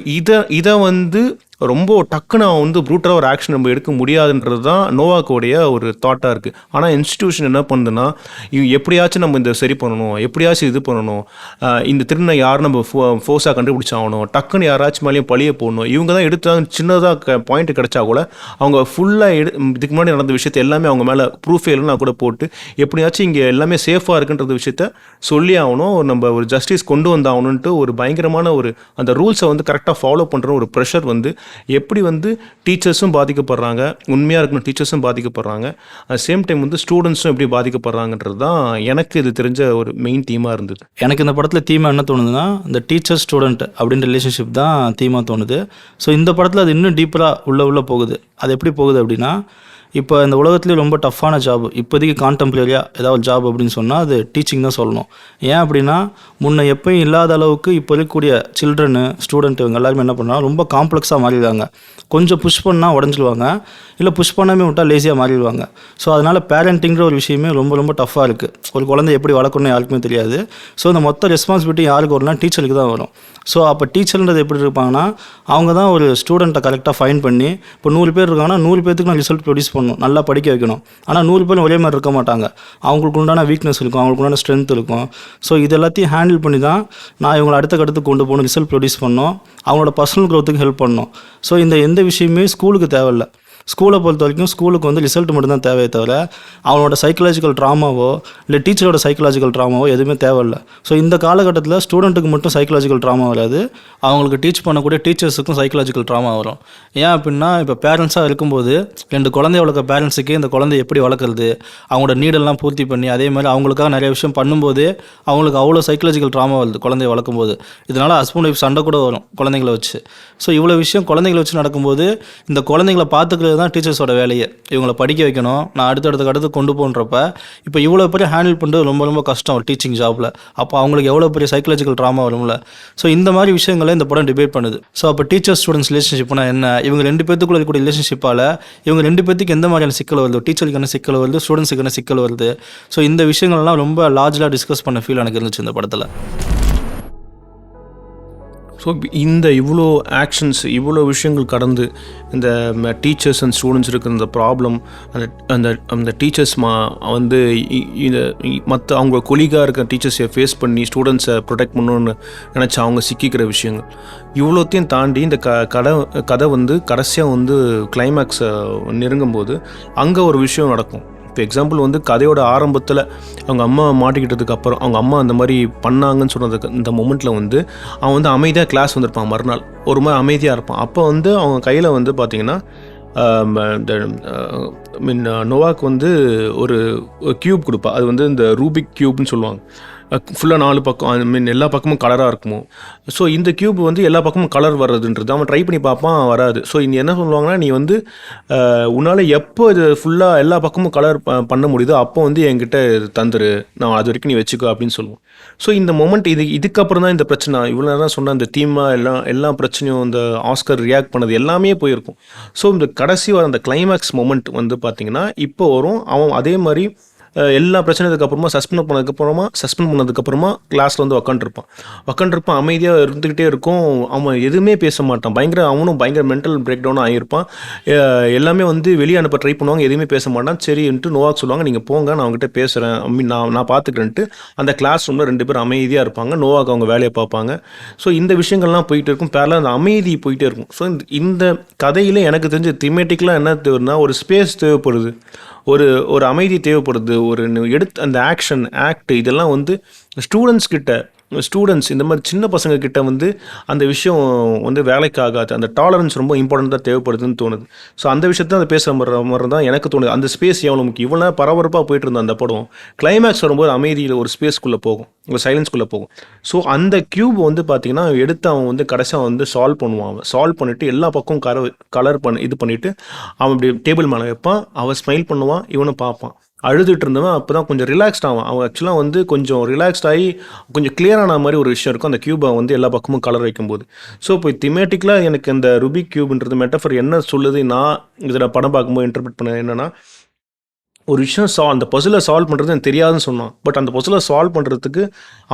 இதை வந்து ரொம்ப டக்குன்னு அவன் வந்து ப்ரூட்டராக ஒரு ஆக்ஷன் நம்ம எடுக்க முடியாதுன்றது தான் நோவாக்கோடைய ஒரு தாட்டாக இருக்குது. ஆனால் இன்ஸ்டிடியூஷன் என்ன பண்ணுதுன்னா, எப்படியாச்சும் நம்ம இந்த சரி பண்ணணும், எப்படியாச்சும் இது பண்ணணும், இந்த திருநை யாரும் நம்ம ஃபோர்ஸாக கண்டுபிடிச்சாகணும், டக்குன்னு யாராச்சும் மேலேயும் பழிய போடணும். இவங்க தான் எடுத்தாங்க சின்னதாக பாயிண்ட் கிடச்சா கூட அவங்க ஃபுல்லாக இதுக்கு முன்னாடி நடந்த விஷயத்தை எல்லாமே அவங்க மேலே ப்ரூஃப் இல்லைன்னா கூட போட்டு எப்படியாச்சும் இங்கே எல்லாமே சேஃபாக இருக்குன்ற விஷயத்த சொல்லி ஆகணும், நம்ம ஒரு ஜஸ்டிஸ் கொண்டு வந்தாகணுன்ட்டு ஒரு பயங்கரமான அந்த ரூல்ஸை வந்து கரெக்டாக ஃபாலோ பண்ணுற ஒரு ப்ரெஷர் வந்து எப்படி வந்து டீச்சர்ஸும் பாதிக்கப்படுறாங்க, உண்மையாக இருக்கணும் டீச்சர்ஸும் பாதிக்கப்படுறாங்க, அட் சேம் டைம் வந்து ஸ்டூடெண்ட்ஸும் எப்படி பாதிக்கப்படுறாங்கன்றது தான் எனக்கு இது தெரிஞ்ச ஒரு மெயின் தீமாக இருந்தது. எனக்கு இந்த படத்தில் தீமாக என்ன தோணுதுன்னா, இந்த டீச்சர் ஸ்டூடெண்ட் அப்படின்ற ரிலேஷன்ஷிப் தான் தீமாக தோணுது. ஸோ இந்த படத்தில் அது இன்னும் டீப்பராக உள்ள போகுது. அது எப்படி போகுது அப்படின்னா, இப்போ இந்த உலகத்துலேயே ரொம்ப டஃப்பான ஜாப் இப்போதைக்கு கான்டெம்பரரியாக ஏதாவது ஜாப் அப்படின்னு சொன்னால் அது டீச்சிங் தான் சொல்லணும். ஏன் அப்படின்னா முன்ன எப்பயும் இல்லாத அளவுக்கு இப்போ இருக்கக்கூடிய சில்ட்ரனு ஸ்டூடெண்ட் இவங்க எல்லாருமே என்ன பண்ணால் ரொம்ப காம்ப்ளெக்ஸாக மாறிடுவாங்க. கொஞ்சம் புஷ் பண்ணால் உடஞ்சிடுவாங்க, இல்லை புஷ் பண்ணாமே விட்டால் லேசியாக மாறிடுவாங்க. ஸோ அதனால் பேரண்டிங்கிற ஒரு விஷயமே ரொம்ப டஃப்பாக இருக்குது. ஒரு குழந்தை எப்படி வளர்க்கணும்னு யாருக்குமே தெரியாது. ஸோ இந்த மொத்த ரெஸ்பான்சிபிலிட்டி யாருக்கு வரும்னா டீச்சருக்கு தான் வரும். ஸோ அப்போ டீச்சர்ன்றது எப்படி இருப்பாங்கன்னா, அவங்க தான் ஒரு ஸ்டூடெண்ட்டை கரெக்டாக ஃபைன் பண்ணி, இப்போ 100 பேர் இருக்காங்கன்னா 100 பேருக்கு நான் ரிசல்ட் ப்ரொடியூஸ் பண்ணணும், நல்லா படிக்க வைக்கணும். ஆனால் 100 பேரும் ஒரே மாதிரி இருக்க மாட்டாங்க. அவங்களுக்கு உண்டான வீக்னஸ் இருக்கும், அவங்களுக்கு உண்டான ஸ்ட்ரென்த் இருக்கும். ஸோ இது எல்லாத்தையும் ஹேண்டில் பண்ணி தான் நான் இவங்களை அடுத்த கட்டத்துக்கு கொண்டு போகணும், ரிசல்ட் ப்ரொடியூஸ் பண்ணணும், அவங்களோட பர்சனல் க்ரோத்துக்கு ஹெல்ப் பண்ணணும். ஸோ இந்த எந்த விஷயமே ஸ்கூலுக்கு தேவையில்லை. ஸ்கூலை பொறுத்த வரைக்கும் ஸ்கூலுக்கு வந்து ரிசல்ட் மட்டும்தான் தேவையே தவிர அவனோட சைக்கலாஜிக்கல் ட்ராமாவோ இல்லை டீச்சரோட சைக்கலாஜிக்கல் ட்ராமாவோ எதுவுமே தேவையில்லை. ஸோ இந்த காலகட்டத்தில் ஸ்டூடெண்ட்டுக்கு மட்டும் சைக்கலாஜிக்கல் ட்ராமா வராது, அவங்களுக்கு டீச் பண்ணக்கூடிய டீச்சர்ஸுக்கும் சைக்கலாஜிக்கல் ட்ராமா வரும். ஏன் அப்படின்னா, இப்போ பேரண்ட்ஸாக இருக்கும்போது 2 குழந்தைய வளர்க்க பேரண்ட்ஸுக்கே இந்த குழந்தைய எப்படி வளர்க்குறது, அவங்களோட நீடெல்லாம் பூர்த்தி பண்ணி அதே மாதிரி அவங்களுக்காக நிறைய விஷயம் பண்ணும்போதே அவங்களுக்கு அவ்வளோ சைக்கலாஜிக்கல் ட்ராமா வருது குழந்தைய வளர்க்கும்போது. இதனால் ஹஸ்பண்ட் ஒய்ஃப் சண்டை கூட வரும் குழந்தைங்கள வச்சு. ஸோ இவ்வளோ விஷயம் குழந்தைங்கள வச்சு நடக்கும்போது இந்த குழந்தைங்கள பார்த்துக்கிறது தான் டீச்சர்ஸோட வேலையை. இவங்கள படிக்க வைக்கணும், நான் அடுத்தடுத்து கொண்டு போன்றப்ப இப்போ இவ்வளோ பெரிய ஹேண்டில் பண்ணுறது ரொம்ப ரொம்ப கஷ்டம் டீச்சிங் ஜாபில். அப்போ அவங்களுக்கு எவ்வளோ பெரிய சைக்கலாஜிக்கல் ட்ராமா வரும்ல. ஸோ இந்த மாதிரி விஷயங்களை இந்த படம் டிபேட் பண்ணுது. ஸோ அப்போ டீச்சர் ஸ்டூடெண்ட்ஸ் ரிலேஷன்ஷிப்னா என்ன, இவங்க 2 பேத்துக்குள்ள இருக்கக்கூடிய ரிலேஷன்ஷிப்பால் இவங்க 2 பேத்துக்கு எந்த மாதிரியான சிக்கல் வருது, டீச்சருக்கு என்ன சிக்கல் வருது, ஸ்டூடெண்ட்ஸுக்கு என்ன சிக்கல் வருது. ஸோ இந்த விஷயங்கள்லாம் ரொம்ப லார்ஜலாக டிஸ்கஸ் பண்ண ஃபீல் எனக்கு இருந்துச்சு இந்த படத்தில். ஸோ இந்த இவ்வளோ ஆக்ஷன்ஸ், இவ்வளோ விஷயங்கள் கடந்து இந்த டீச்சர்ஸ் அண்ட் ஸ்டூடெண்ட்ஸ் இருக்கிற இந்த ப்ராப்ளம், அந்த அந்த டீச்சர்ஸ் வந்து இந்த மற்ற அவங்க கொலிகாக இருக்கிற டீச்சர்ஸை ஃபேஸ் பண்ணி ஸ்டூடெண்ட்ஸை ப்ரொடெக்ட் பண்ணணுன்னு நினச்சி அவங்க சிக்கிக்கிற விஷயங்கள் இவ்வளோத்தையும் தாண்டி இந்த கதை வந்து கடைசியாக வந்து கிளைமேக்ஸை நெருங்கும்போது அங்கே ஒரு விஷயம் நடக்கும். இப்போ எக்ஸாம்பிள் வந்து கதையோட ஆரம்பத்தில் அவங்க அம்மா மாட்டிக்கிட்டதுக்கு அப்புறம் அவங்க அம்மா அந்த மாதிரி பண்ணாங்கன்னு சொன்னதுக்கு இந்த மொமெண்ட்டில் வந்து அவன் வந்து அமைதியாக கிளாஸ் வந்திருப்பான், மறுநாள் ஒரு மாதிரி அமைதியாக இருப்பான். அப்போ வந்து அவங்க கையில் வந்து பார்த்திங்கன்னா இந்த நோவாக்கு வந்து ஒரு க்யூப் கொடுப்பா. அது வந்து இந்த ரூபிக் க்யூப்னு சொல்லுவாங்க. ஃபுல்லாக 4 பக்கம், ஐ மீன் எல்லா பக்கமும் கலராக இருக்குமோ. ஸோ இந்த க்யூப் வந்து எல்லா பக்கமும் கலர் வர்றதுன்றது அவன் ட்ரை பண்ணி பார்ப்பான், வராது. ஸோ இங்கே என்ன சொல்லுவாங்கன்னா, நீ வந்து உன்னால் எப்போ இது ஃபுல்லாக எல்லா பக்கமும் கலர் பண்ண முடியுதோ அப்போ வந்து என்கிட்ட தந்துரு, நான் அது வரைக்கும் நீ வச்சுக்கோ அப்படின்னு சொல்லுவோம். ஸோ இந்த மொமெண்ட் இதுக்கப்புறம் தான் இந்த பிரச்சனை இவ்வளோ நேரம் சொன்ன அந்த தீமாக எல்லா பிரச்சனையும் இந்த ஆஸ்கர் ரியாக்ட் பண்ணது எல்லாமே போயிருக்கும். ஸோ இந்த கடைசி வர அந்த கிளைமேக்ஸ் மொமெண்ட் வந்து பார்த்திங்கன்னா இப்போ வரும். அவன் அதே மாதிரி எல்லா பிரச்சனைக்கு அப்புறமா சஸ்பெண்ட் பண்ணதுக்கப்புறமா கிளாஸில் வந்து உக்காண்டிருப்பான், அமைதியாக இருந்துக்கிட்டே இருக்கும். அவன் எதுவுமே பேச மாட்டான், அவனும் பயங்கர மென்டல் பிரேக் டவுன் ஆகியிருப்பான். எல்லாமே வந்து வெளியே அனுப்ப ட்ரை பண்ணுவாங்க, எதுவுமே பேச மாட்டான். சரின்ட்டு நோவாக் சொல்லுவாங்க, நீங்கள் போங்க, நான் அவங்ககிட்ட பேசுகிறேன், நான் பார்த்துக்கிறேன்ட்டு அந்த கிளாஸ் ரூமில் 2 பேரும் அமைதியாக இருப்பாங்க. நோவாக் அவங்க வேலையை பார்ப்பாங்க. ஸோ இந்த விஷயங்கள்லாம் போயிட்டு இருக்கும், பேரல அந்த அமைதி போயிட்டே இருக்கும். ஸோ இந்த கதையில் எனக்கு தெரிஞ்ச திமேட்டிக்கலாக என்ன தேவைன்னா, ஒரு ஸ்பேஸ் தேவைப்படுது, ஒரு அமைதி தேவைப்படுது, அந்த ஆக்ட் இதெல்லாம் வந்து ஸ்டூடெண்ட்ஸ் இந்த மாதிரி சின்ன பசங்க கிட்ட வந்து அந்த விஷயம் வந்து வேலைக்கு ஆகாது. அந்த டாலரன்ஸ் ரொம்ப இம்பார்ட்டண்ட்டாக தேவைப்படுதுன்னு தோணுது. ஸோ அந்த விஷயத்தை அதை பேசுகிற மாதிரி தான் எனக்கு தோணுது. அந்த ஸ்பேஸ் எவ்வளோ முக்கியம். இவ்வளோ பரபரப்பாக போயிட்டு இருந்த அந்த படம் கிளைமேக்ஸ் வரும்போது அமைதியில் ஒரு ஸ்பேஸ்க்குள்ளே போகும், ஒரு சைலன்ஸ்குள்ளே போகும். ஸோ அந்த க்யூப் வந்து பார்த்திங்கன்னா எடுத்து அவன் வந்து கடைசியாக வந்து சால்வ் பண்ணுவான். அவன் சால்வ் பண்ணிவிட்டு எல்லா பக்கம் கலர் பண்ணிவிட்டு அவன் அப்படி டேபிள் மேலே வைப்பான். அவன் ஸ்மைல் பண்ணுவான், இவனை பார்ப்பான். அழுதுட்டு இருந்தவன் அப்போ தான் கொஞ்சம் ரிலாக்ஸ்ட் ஆவான். அவன் ஆக்சுவலாக வந்து கொஞ்சம் ரிலாக்ஸ்ட் ஆகி கொஞ்சம் கிளியரான மாதிரி ஒரு விஷயம் இருக்கும் அந்த க்யூபை வந்து எல்லா பக்கமும் கலர் வைக்கும்போது. ஸோ இப்போ திமேட்டிக்கலாக எனக்கு இந்த ரூபிக் க்யூப்ன்றது மெட்டஃபர் என்ன சொல்லுது, நான் இதில் படம் பார்க்கும்போது இன்டர்பிரட் பண்ண என்னென்னா, ஒரு விஷயம் அந்த பசிலை சால்வ் பண்ணுறது எனக்கு தெரியாதுன்னு சொன்னான். பட் அந்த பசிலை சால்வ் பண்ணுறதுக்கு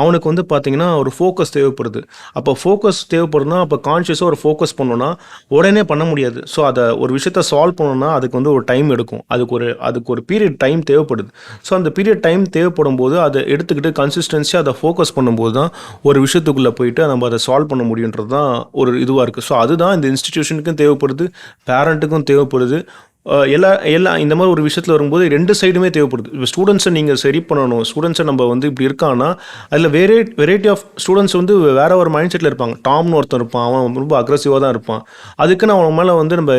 அவனுக்கு வந்து பார்த்திங்கன்னா ஒரு ஃபோக்கஸ் தேவைப்படுது. அப்போ ஃபோக்கஸ் தேவைப்படுதுன்னா அப்போ கான்ஷியஸாக ஒரு ஃபோக்கஸ் பண்ணோன்னா உடனே பண்ண முடியாது. ஸோ அதை ஒரு விஷயத்த சால்வ் பண்ணணுன்னா அதுக்கு வந்து ஒரு டைம் எடுக்கும், அதுக்கு ஒரு பீரியட் டைம் தேவைப்படுது. ஸோ அந்த பீரியட் டைம் தேவைப்படும் போது அதை எடுத்துக்கிட்டு கன்சிஸ்டன்சியாக அதை ஃபோக்கஸ் பண்ணும்போது தான் ஒரு விஷயத்துக்குள்ளே போயிட்டு நம்ம அதை சால்வ் பண்ண முடியுன்றது தான் ஒரு இதுவாக இருக்குது. ஸோ அதுதான் இந்த இன்ஸ்டிடியூஷனுக்கும் தேவைப்படுது, பேரண்ட்டுக்கும் தேவைப்படுது. எல்லாம் இந்த மாதிரி ஒரு விஷயத்தில் வரும்போது 2 சைடுமே தேவைப்படுது. இப்போ ஸ்டூடெண்ட்ஸை நீங்கள் சரி பண்ணணும், ஸ்டூடெண்ட்ஸை நம்ம வந்து இப்படி இருக்கான்னா அதில் வெரைட்டி ஆஃப் ஸ்டூடெண்ட்ஸ் வந்து வேறு ஒரு மைண்ட் செட்டில் இருப்பாங்க. டாம்னு ஒருத்தன் இருப்பான், அவன் ரொம்ப அக்ரெசிவாக தான் இருப்பான். அதுக்குன்னு அவன் மேலே வந்து நம்ம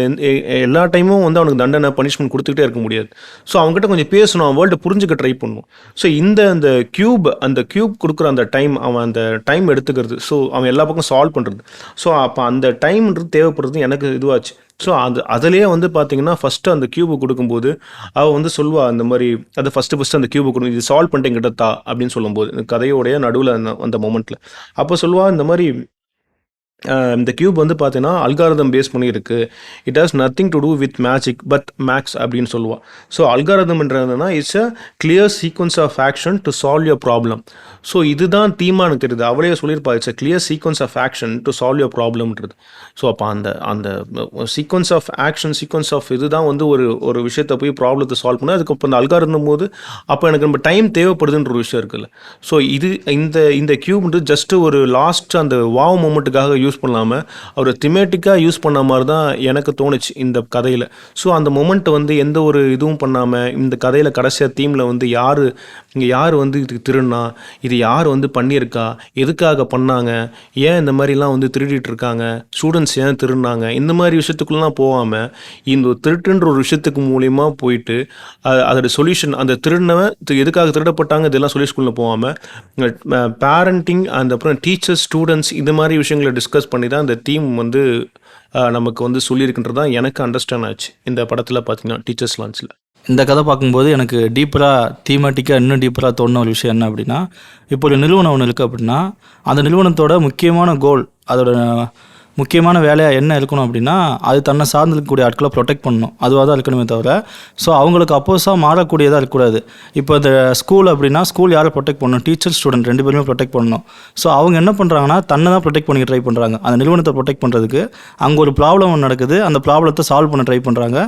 எல்லா டைமும் வந்து அவனுக்கு தண்டனை பனிஷ்மெண்ட் கொடுத்துக்கிட்டே இருக்க முடியாது. ஸோ அவங்ககிட்ட கொஞ்சம் பேசணும், அவன் வேர்ல்டு புரிஞ்சுக்க ட்ரை பண்ணணும். ஸோ அந்த க்யூப் கொடுக்குற அந்த டைம், அவன் அந்த டைம் எடுத்துக்கிறது, ஸோ அவன் எல்லா பக்கம் சால்வ் பண்ணுறது. ஸோ அப்போ அந்த டைம்ன்றது தேவைப்படுறது எனக்கு இதுவாச்சு. ஸோ அதிலேயே வந்து பார்த்தீங்கன்னா ஃபஸ்ட்டு அந்த க்யூபை கொடுக்கும்போது அவள் வந்து சொல்லுவாள் அந்த மாதிரி, அதை ஃபஸ்ட்டு அந்த க்யூபை கொடுக்கும், இது சால்வ் பண்ணிட்டு என்கிட்ட தா அப்படின்னு சொல்லும்போது இந்த கதையோடைய நடுவில் அந்த மொமெண்ட்டில் அப்போ சொல்லுவாள் இந்த மாதிரி, இந்த க்யூப் வந்து பார்த்தீங்கன்னா அல்காரதம் பேஸ் பண்ணி இருக்குது, it has nothing to do with magic but maths அப்படின்னு சொல்லுவாள். ஸோ அல்காரதம்ன்றதுனா it's a clear sequence of action to solve your problem. So இதுதான் தீமாக எனக்கு தெரியுது. அவளே சொல்லியிருப்பா, it's a clear sequence of action to solve your ப்ராப்ளம்ன்றது. ஸோ அப்போ அந்த sequence of action, sequence of இதுதான் வந்து ஒரு விஷயத்தை போய் ப்ராப்ளத்தை சால்வ் பண்ண. அதுக்கப்புறம் அந்த அல்காரதம் போது அப்போ எனக்கு நம்ம டைம் தேவைப்படுதுன்ற ஒரு விஷயம் இருக்குல்ல. ஸோ இந்த க்யூப்ன்றது ஜஸ்ட்டு ஒரு லாஸ்ட் அந்த வாவ் மூமெண்ட்டுக்காக யூஸ் பண்ணாமல் அவர் திமேட்டிக்காக யூஸ் பண்ண மாதிரி தான் எனக்கு தோணுச்சு இந்த கதையில். ஸோ அந்த மொமெண்ட்டை வந்து எந்த ஒரு இதுவும் பண்ணாமல் இந்த கதையில் கடைசியாக தீமில் வந்து யார் வந்து இதுக்கு திருடினா, இது யார் வந்து பண்ணியிருக்கா, எதுக்காக பண்ணாங்க, ஏன் இந்த மாதிரிலாம் வந்து திருடிட்டு இருக்காங்க, ஸ்டூடெண்ட்ஸ் ஏன் திருடினாங்க, இந்த மாதிரி விஷயத்துக்குள்ளலாம் போகாமல் இந்த திருட்டுன்ற ஒரு விஷயத்துக்கு மூலிமா போயிட்டு அதோட சொல்யூஷன், அந்த திருடினவன் எதுக்காக திருடப்பட்டாங்க இதெல்லாம் சொல்யூஷனுக்குள்ளே போகாமல் பேரண்டிங் அந்த அப்புறம் டீச்சர்ஸ், ஸ்டூடெண்ட்ஸ் இந்த மாதிரி விஷயங்களை டிஸ்கஸ் பண்ணி தான் அந்த தீம் வந்து நமக்கு வந்து சொல்லியிருக்குன்றது தான் எனக்கு அண்டர்ஸ்டாண்ட் ஆச்சு இந்த படத்தில் பார்த்தீங்கன்னா டீச்சர்ஸ் லான்ச்சில். இந்த கதை பார்க்கும்போது எனக்கு டீப்பராக தீமேட்டிக்காக இன்னும் டீப்பராக தோணுன ஒரு விஷயம் என்ன அப்படின்னா, இப்போ ஒரு நிறுவனம் ஒன்று இருக்குது அப்படின்னா அந்த நிறுவனத்தோட முக்கியமான கோல், அதோட முக்கியமான வேலையாக என்ன இருக்கணும் அப்படின்னா, அது தன்னை சார்ந்து இருக்கக்கூடிய ஆட்களை ப்ரொடெக்ட் பண்ணணும். அதுவாக தான் இருக்கணுமே தவிர ஸோ அவங்களுக்கு அப்போஸாக மாறக்கூடியதாக இருக்கக்கூடாது. இப்போ இந்த ஸ்கூல் அப்படின்னா ஸ்கூல் யாரை ப்ரொடெக்ட் பண்ணணும், டீச்சர் ஸ்டூடெண்ட் 2 பேருமே ப்ரொடெக்ட் பண்ணணும். ஸோ அவங்க என்ன பண்ணுறாங்கன்னா தன்னை தான் ப்ரொடெக்ட் பண்ணி ட்ரை பண்ணுறாங்க. அந்த நிறுவனத்தை ப்ரொடெக்ட் பண்ணுறதுக்கு அங்கே ஒரு ப்ராப்ளம் ஒன்று நடக்குது, அந்த ப்ராப்ளத்தை சால்வ் பண்ண ட்ரை பண்ணுறாங்க.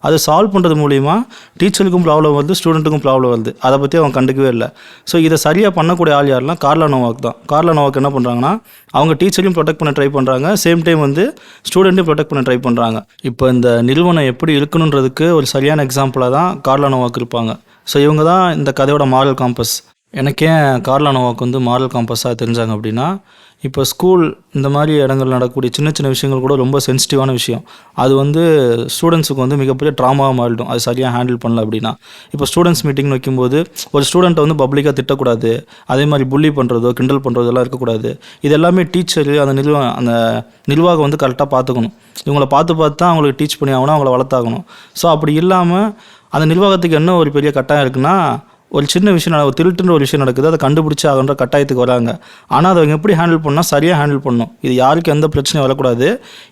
அதை சால்வ் பண்ணுறது மூலிமா டீச்சருக்கும் ப்ராப்ளம் வருது, ஸ்டூடெண்ட்டுக்கும் ப்ராப்ளம் வருது. அதை பற்றி அவங்க கண்டுக்கவே இல்லை. ஸோ இதை சரியாக பண்ணக்கூடிய ஆள் யாருன்னா கார்லா நோவாக் தான். கார்லா நோவாக் என்ன பண்ணுறாங்கன்னா அவங்க டீச்சரையும் ப்ரொடெக்ட் பண்ண ட்ரை பண்ணுறாங்க, சேம் டைம் வந்து ஸ்டூடெண்ட்டையும் ப்ரொடெக்ட் பண்ண ட்ரை பண்ணுறாங்க. இப்போ இந்த நிறுவனம் எப்படி இருக்கணுன்றதுக்கு ஒரு சரியான எக்ஸாம்பிளாக தான் கார்லா நோவாக் இருப்பாங்க. ஸோ இவங்க தான் இந்த கதையோட மாரல் காம்பஸ். எனக்கு ஏன் கார்லா நோவாக் வந்து மாரல் காம்பஸாக தெரிஞ்சாங்க அப்படின்னா, இப்போ ஸ்கூல் இந்த மாதிரி இடங்கள் நடக்கக்கூடிய சின்ன சின்ன விஷயங்கள் கூட ரொம்ப சென்சிட்டிவான விஷயம். அது வந்து ஸ்டூடெண்ட்ஸுக்கு வந்து மிகப்பெரிய ட்ராமாவாக மாறிடும் அது சரியாக ஹேண்டில் பண்ணல அப்படின்னா. இப்போ ஸ்டூடெண்ட்ஸ் மீட்டிங்னு வைக்கும்போது ஒரு ஸ்டூடெண்ட்டை வந்து பப்ளிக்காக திட்டக்கூடாது, அதே மாதிரி புள்ளி பண்ணுறதோ கிண்டல் பண்ணுறதெல்லாம் இருக்கக்கூடாது. இது எல்லாமே டீச்சரு அந்த நிர்வாகம் வந்து கரெக்டாக பார்த்துக்கணும். இவங்களை பார்த்து தான் அவங்களுக்கு டீச் பண்ணி ஆகணும், அவங்கள வளர்த்தாகணும். ஸோ அப்படி இல்லாமல் அந்த நிர்வாகத்துக்கு என்ன ஒரு பெரிய கட்டாயம் இருக்குன்னா, ஒரு சின்ன விஷயம் ஒரு திருட்டுன்ற ஒரு விஷயம் நடக்குது, அதை கண்டுபிடிச்சி ஆகுன்ற கட்டாயத்துக்கு வராங்க. ஆனால் அதை அவங்க எப்படி ஹேண்டில் பண்ணால் சரியாக ஹேண்டில் பண்ணணும். இது யாருக்கு எந்த பிரச்சனையும் வரக்கூடாது,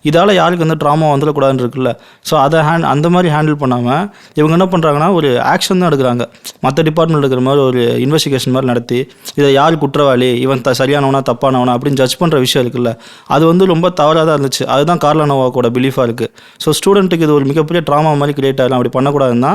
இதால் யாருக்கு எந்த ட்ராமா வந்துடக்கூடாதுன்னு இருக்குல்ல. ஸோ அதை அந்த மாதிரி ஹேண்டில் பண்ணாமல் இவங்க என்ன பண்ணுறாங்கன்னா ஒரு ஆக்ஷன் தான் எடுக்கிறாங்க. மற்ற டிபார்ட்மெண்ட் எடுக்கிற மாதிரி ஒரு இன்வெஸ்டிகேஷன் மாதிரி நடத்தி இதை யார் குற்றவாளி, இவன் சரியானவனா தப்பானவனா அப்படின்னு ஜட்ஜ் பண்ணுற விஷயம் இருக்குல்ல, அது வந்து ரொம்ப தவறாக தான் இருந்துச்சு. அதுதான் கார்லா நோவாக்கோட பிலீஃபாக இருக்குது. ஸோ ஸ்டூடெண்ட்டுக்கு இது ஒரு மிகப்பெரிய ட்ராமா மாதிரி கிரியேட் ஆகலாம், அப்படி பண்ணக்கூடாதுன்னா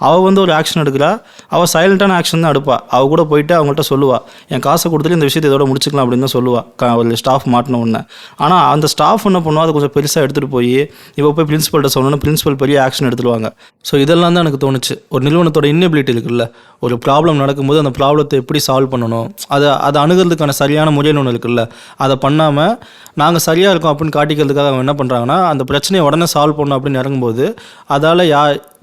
அவள் வந்து ஒரு ஆக்ஷன் எடுக்கிறா, அவள் சைலண்ட்டான ஆக்ஷன் தான் எடுப்பா. அவ கூட போயிட்டு அவங்கள்ட்ட சொல்லுவா, என் காசை கொடுத்துட்டு இந்த விஷயத்தை இதோட முடிச்சுக்கலாம் அப்படின்னு தான் சொல்லுவா ஒரு ஸ்டாஃப் மாட்டின உடனே. ஆனால் அந்த ஸ்டாஃப் என்ன பண்ணுவா, அதை கொஞ்சம் பெருசாக எடுத்துகிட்டு போய் இப்போ போய் பிரின்சிபல்கிட்ட சொல்லணும்னு பிரின்சிபல் பெரிய ஆக்ஷன் எடுத்துடுவாங்க. ஸோ இதெல்லாம் தான் எனக்கு தோணுச்சு. ஒரு நிறுவனத்தோட இன்னெபிலிட்டி இருக்குல்ல, ஒரு ப்ராப்ளம் நடக்கும்போது அந்த ப்ராப்ளத்தை எப்படி சால்வ் பண்ணணும், அதை அணுகிறதுக்கான சரியான முறைன்னு ஒன்று இருக்குல்ல, அதை பண்ணாமல் நாங்கள் சரியாக இருக்கோம் அப்படின்னு காட்டிக்கிறதுக்காக அவங்க என்ன பண்ணுறாங்கன்னா அந்த பிரச்சனையை உடனே சால்வ் பண்ணணும் அப்படின்னு இறங்கும்போது அதால்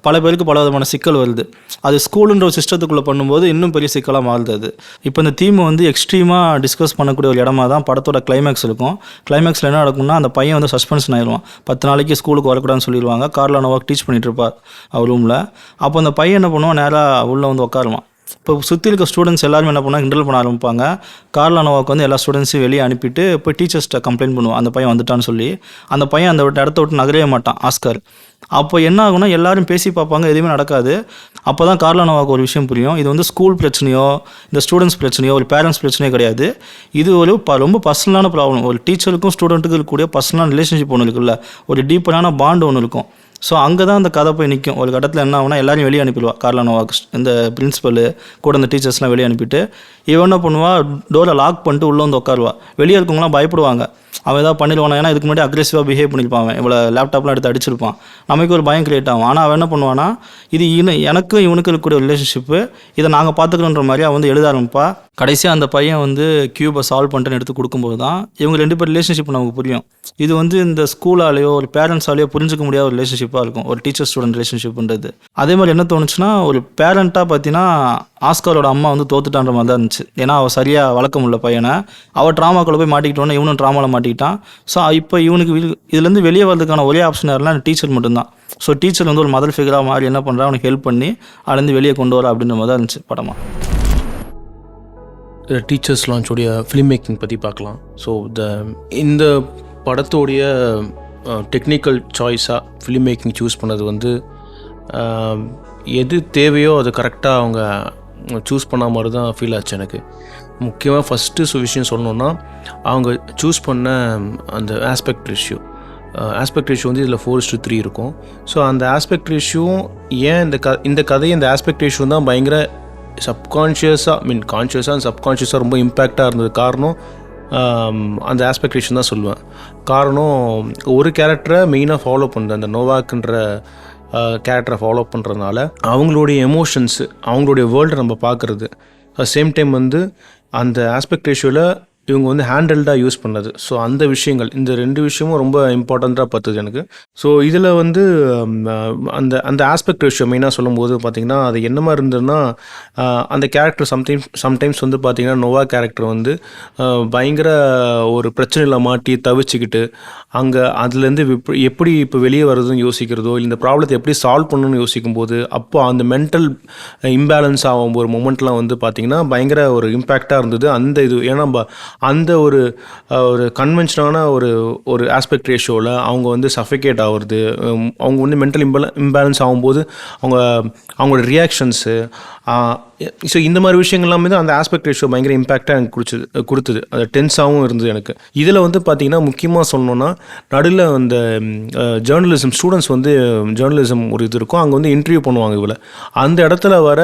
பல பேருக்கு பல விதமான சிக்கல் வருது. அது ஸ்கூலுன்ற ஒரு சிஸ்டத்துக்குள்ளே பண்ணும்போது இன்னும் பெரிய சிக்கலாக மாறுது அது. இப்போ இந்த தீமை வந்து எக்ஸ்ட்ரீமாக டிஸ்கஸ் பண்ணக்கூடிய ஒரு இடமா தான் படத்தோட கிளைமேக்ஸ் இருக்கும். கிளைமேக்ஸில் என்ன நடக்கும்னா அந்த பையன் வந்து சஸ்பென்ஷன் ஆயிடுவான். 10 நாளைக்கு ஸ்கூலுக்கு வரக்கூடாதுன்னு சொல்லிடுவாங்க. கார்லா நோவாக் டீச் பண்ணிட்டு இருப்பார் அவர் ரூமில். அப்போ அந்த பையன் என்ன பண்ணுவான், நேராக உள்ளே வந்து உட்காருவான். இப்போ சுற்றி இருக்க ஸ்டூடெண்ட்ஸ் எல்லாருமே என்ன பண்ணால் கிண்டல் பண்ண ஆரம்பிப்பாங்க. கார்லா நோவாக் வந்து எல்லா ஸ்டூடெண்ட்ஸையும் வெளியே அனுப்பிட்டு போய் டீச்சர்ஸ்கிட்ட கம்ப்ளைண்ட் பண்ணுவான், அந்த பையன் வந்துட்டான்னு சொல்லி. அந்த பையன் அந்த இடத்த விட்டு நகரவே மாட்டான், ஆஸ்கர். அப்போ என்ன ஆகுனா எல்லாரும் பேசி பார்ப்பாங்க, எதுவுமே நடக்காது. அப்போ தான் கார்லா நோவாக் ஒரு விஷயம் புரியும், இது வந்து ஸ்கூல் பிரச்சனையோ இந்த ஸ்டூடெண்ட்ஸ் பிரச்சனையோ ஒரு பேரண்ட்ஸ் பிரச்சனையோ கிடையாது, இது ஒரு ரொம்ப பர்சனலான ப்ராப்ளம். ஒரு டீச்சருக்கும் ஸ்டூடெண்ட்டுக்கும் இருக்கக்கூடிய பர்சனலான ரிலேஷன்ஷிப் ஒன்று இருக்குல்ல, ஒரு டீப்பரான பாண்டு ஒன்று இருக்கும். ஸோ அங்கே தான் அந்த கதை போய் நிற்கும். ஒரு கட்டத்தில் என்ன ஆகுனா எல்லாரையும் வெளியே அனுப்பிடுவா கார்லா நோவாக். இந்த பிரின்சிபல் கூட இந்த டீச்சர்ஸ்லாம் வெளியே அனுப்பிட்டு இவன் என்ன பண்ணுவா, டோரை லாக் பண்ணிட்டு உள்ளே வந்து உட்காருவா. வெளியே இருக்கவங்களாம் பயப்படுவாங்க, அவன் ஏதாவது பண்ணிடுவானா, ஏன்னா இதுக்கு முன்னாடி அக்ரெசிவாக பிஹேவ் பண்ணியிருப்பான், இவ்வளோ லேப்டாப்லாம் எடுத்து அடிச்சிருப்பான், நமக்கு ஒரு பயம் கிரியேட் ஆகும். ஆனால் அவன் என்ன பண்ணுவானா, இது எனக்கும் இவனுக்கு இருக்கக்கூடிய ரிலேஷன்ஷிப்பு, இதை நாங்கள் பார்த்துக்கணுன்ற மாதிரி அவன் வந்து எழுத ஆரம்பிப்பா. கடைசியாக அந்த பையன் வந்து கியூபை சால்வ் பண்ணிட்டுன்னு எடுத்து கொடுக்கும்போது தான் இவங்க 2 பேர் ரிலேஷன்ஷிப் நமக்கு புரியும். இது வந்து இந்த ஸ்கூலாலேயோ ஒரு பேரண்ட்ஸாலேயோ புரிஞ்சிக்க முடியாத ஒரு ரிலேஷன்ஷிப்பாக இருக்கும், ஒரு டீச்சர் ஸ்டூடெண்ட் ரிலேஷன்ஷிப்ன்றது. அதே மாதிரி என்ன தோணுச்சுன்னா, ஒரு பேரண்ட்டாக பார்த்தீங்கன்னா ஆஸ்காரோட அம்மா வந்து தோத்துட்டான்ற மாதிரி தான் இருந்துச்சு. ஏன்னா அவள் சரியாக வளர்க்க முடியல பையனை, அவள் ட்ராமாக்குள்ளே போய் மாட்டிக்கிட்டோன்னா இவனும் ட்ராமாவில் மாட்டிக்கிட்டான். ஸோ இப்போ இவனுக்கு இதுலேருந்து வெளியே வரதுக்கான ஒரே ஆப்ஷன் யாருன்னா டீச்சர் மட்டும்தான். ஸோ டீச்சர் வந்து ஒரு மதர் ஃபிகராக மாதிரி என்ன பண்ணுறா, அவனுக்கு ஹெல்ப் பண்ணி அதுலேருந்து வெளியே கொண்டு வர அப்படின்ற மாதிரி தான் இருந்துச்சு படமாக. டீச்சர்ஸ் லான்ச்சோடைய ஃபிலிம் மேக்கிங் பற்றி பார்க்கலாம். ஸோ இந்த படத்தோடைய டெக்னிக்கல் சாய்ஸாக ஃபிலிம் மேக்கிங் சூஸ் பண்ணது வந்து எது தேவையோ அது கரெக்டாக அவங்க சூஸ் பண்ண மாதிரி தான் ஃபீல் ஆச்சு எனக்கு. முக்கியமாக ஃபஸ்ட்டு விஷயம் சொல்லணுன்னா, அவங்க சூஸ் பண்ண அந்த ஆஸ்பெக்ட் ரேஷியோ வந்து இதில் 4:3 இருக்கும். ஸோ அந்த ஆஸ்பெக்ட் ரேஷியோவும் ஏன் இந்த கதையை இந்த ஆஸ்பெக்ட் ரேஷியோ தான் பயங்கர சப்கான்ஷியஸாக கான்ஷியஸாக அண்ட் சப்கான்ஷியஸாக ரொம்ப இம்பேக்டாக இருந்தது. காரணம் அந்த ஆஸ்பெக்ட் ரேஷியோ தான் சொல்லுவேன். காரணம் ஒரு கேரக்டரை மெயினாக ஃபாலோ பண்ணுறது, அந்த நோவாக்ன்ற கேரக்டரை ஃபாலோ பண்ணுறதுனால அவங்களுடைய எமோஷன்ஸு அவங்களுடைய வேர்ல்டை நம்ம பார்க்குறது. சேம் டைம் வந்து அந்த ஆஸ்பெக்ட் ரேஷியோவில் இவங்க வந்து ஹேண்டல்டாக யூஸ் பண்ணது. ஸோ அந்த விஷயங்கள், இந்த 2 விஷயமும் ரொம்ப இம்பார்ட்டண்ட்டாக பார்த்துது எனக்கு. ஸோ இதில் வந்து அந்த அந்த ஆஸ்பெக்ட் ரேஷியோ மெயினாக சொல்லும்போது பார்த்திங்கன்னா அது என்ன மாதிரி இருந்ததுன்னா, அந்த கேரக்டர் சம்டைம்ஸ் வந்து பார்த்திங்கன்னா நோவா கேரக்டர் வந்து பயங்கர ஒரு பிரச்சனையில் மாட்டி தவிச்சுக்கிட்டு அங்கே அதுலேருந்து எப்படி இப்போ வெளியே வர்றதுன்னு யோசிக்கிறதோ, இல்லை இந்த ப்ராப்ளத்தை எப்படி சால்வ் பண்ணணும்னு யோசிக்கும்போது, அப்போ அந்த மென்டல் இம்பேலன்ஸ் ஆகும் ஒரு மொமெண்ட்லாம் வந்து பார்த்திங்கன்னா பயங்கர ஒரு இம்பேக்டாக இருந்தது. அந்த இது ஏன்னா அந்த ஒரு கன்வென்ஷனான ஒரு ஆஸ்பெக்ட் ரேஷியோவில் அவங்க வந்து சஃபிகேட் ஆகுறது, அவங்க வந்து மென்டல் இம்பேலன்ஸ் ஆகும்போது அவங்களோட ரியாக்ஷன்ஸு, ஸோ இந்த மாதிரி விஷயங்கள் எல்லாமே தான் அந்த ஆஸ்பெக்ட் ரேஷியோ பயங்கர இம்பேக்டாக எனக்கு கொடுத்தது. அது டென்ஸாகவும் இருந்தது எனக்கு. இதில் வந்து பார்த்திங்கன்னா முக்கியமாக சொல்லணுன்னா நடுவில் அந்த ஜேர்னலிசம் ஸ்டூடெண்ட்ஸ் வந்து ஜேர்னலிசம் ஒரு இது இருக்கும், அங்கே வந்து இன்டர்வியூ பண்ணுவாங்க இவளை. அந்த இடத்துல வர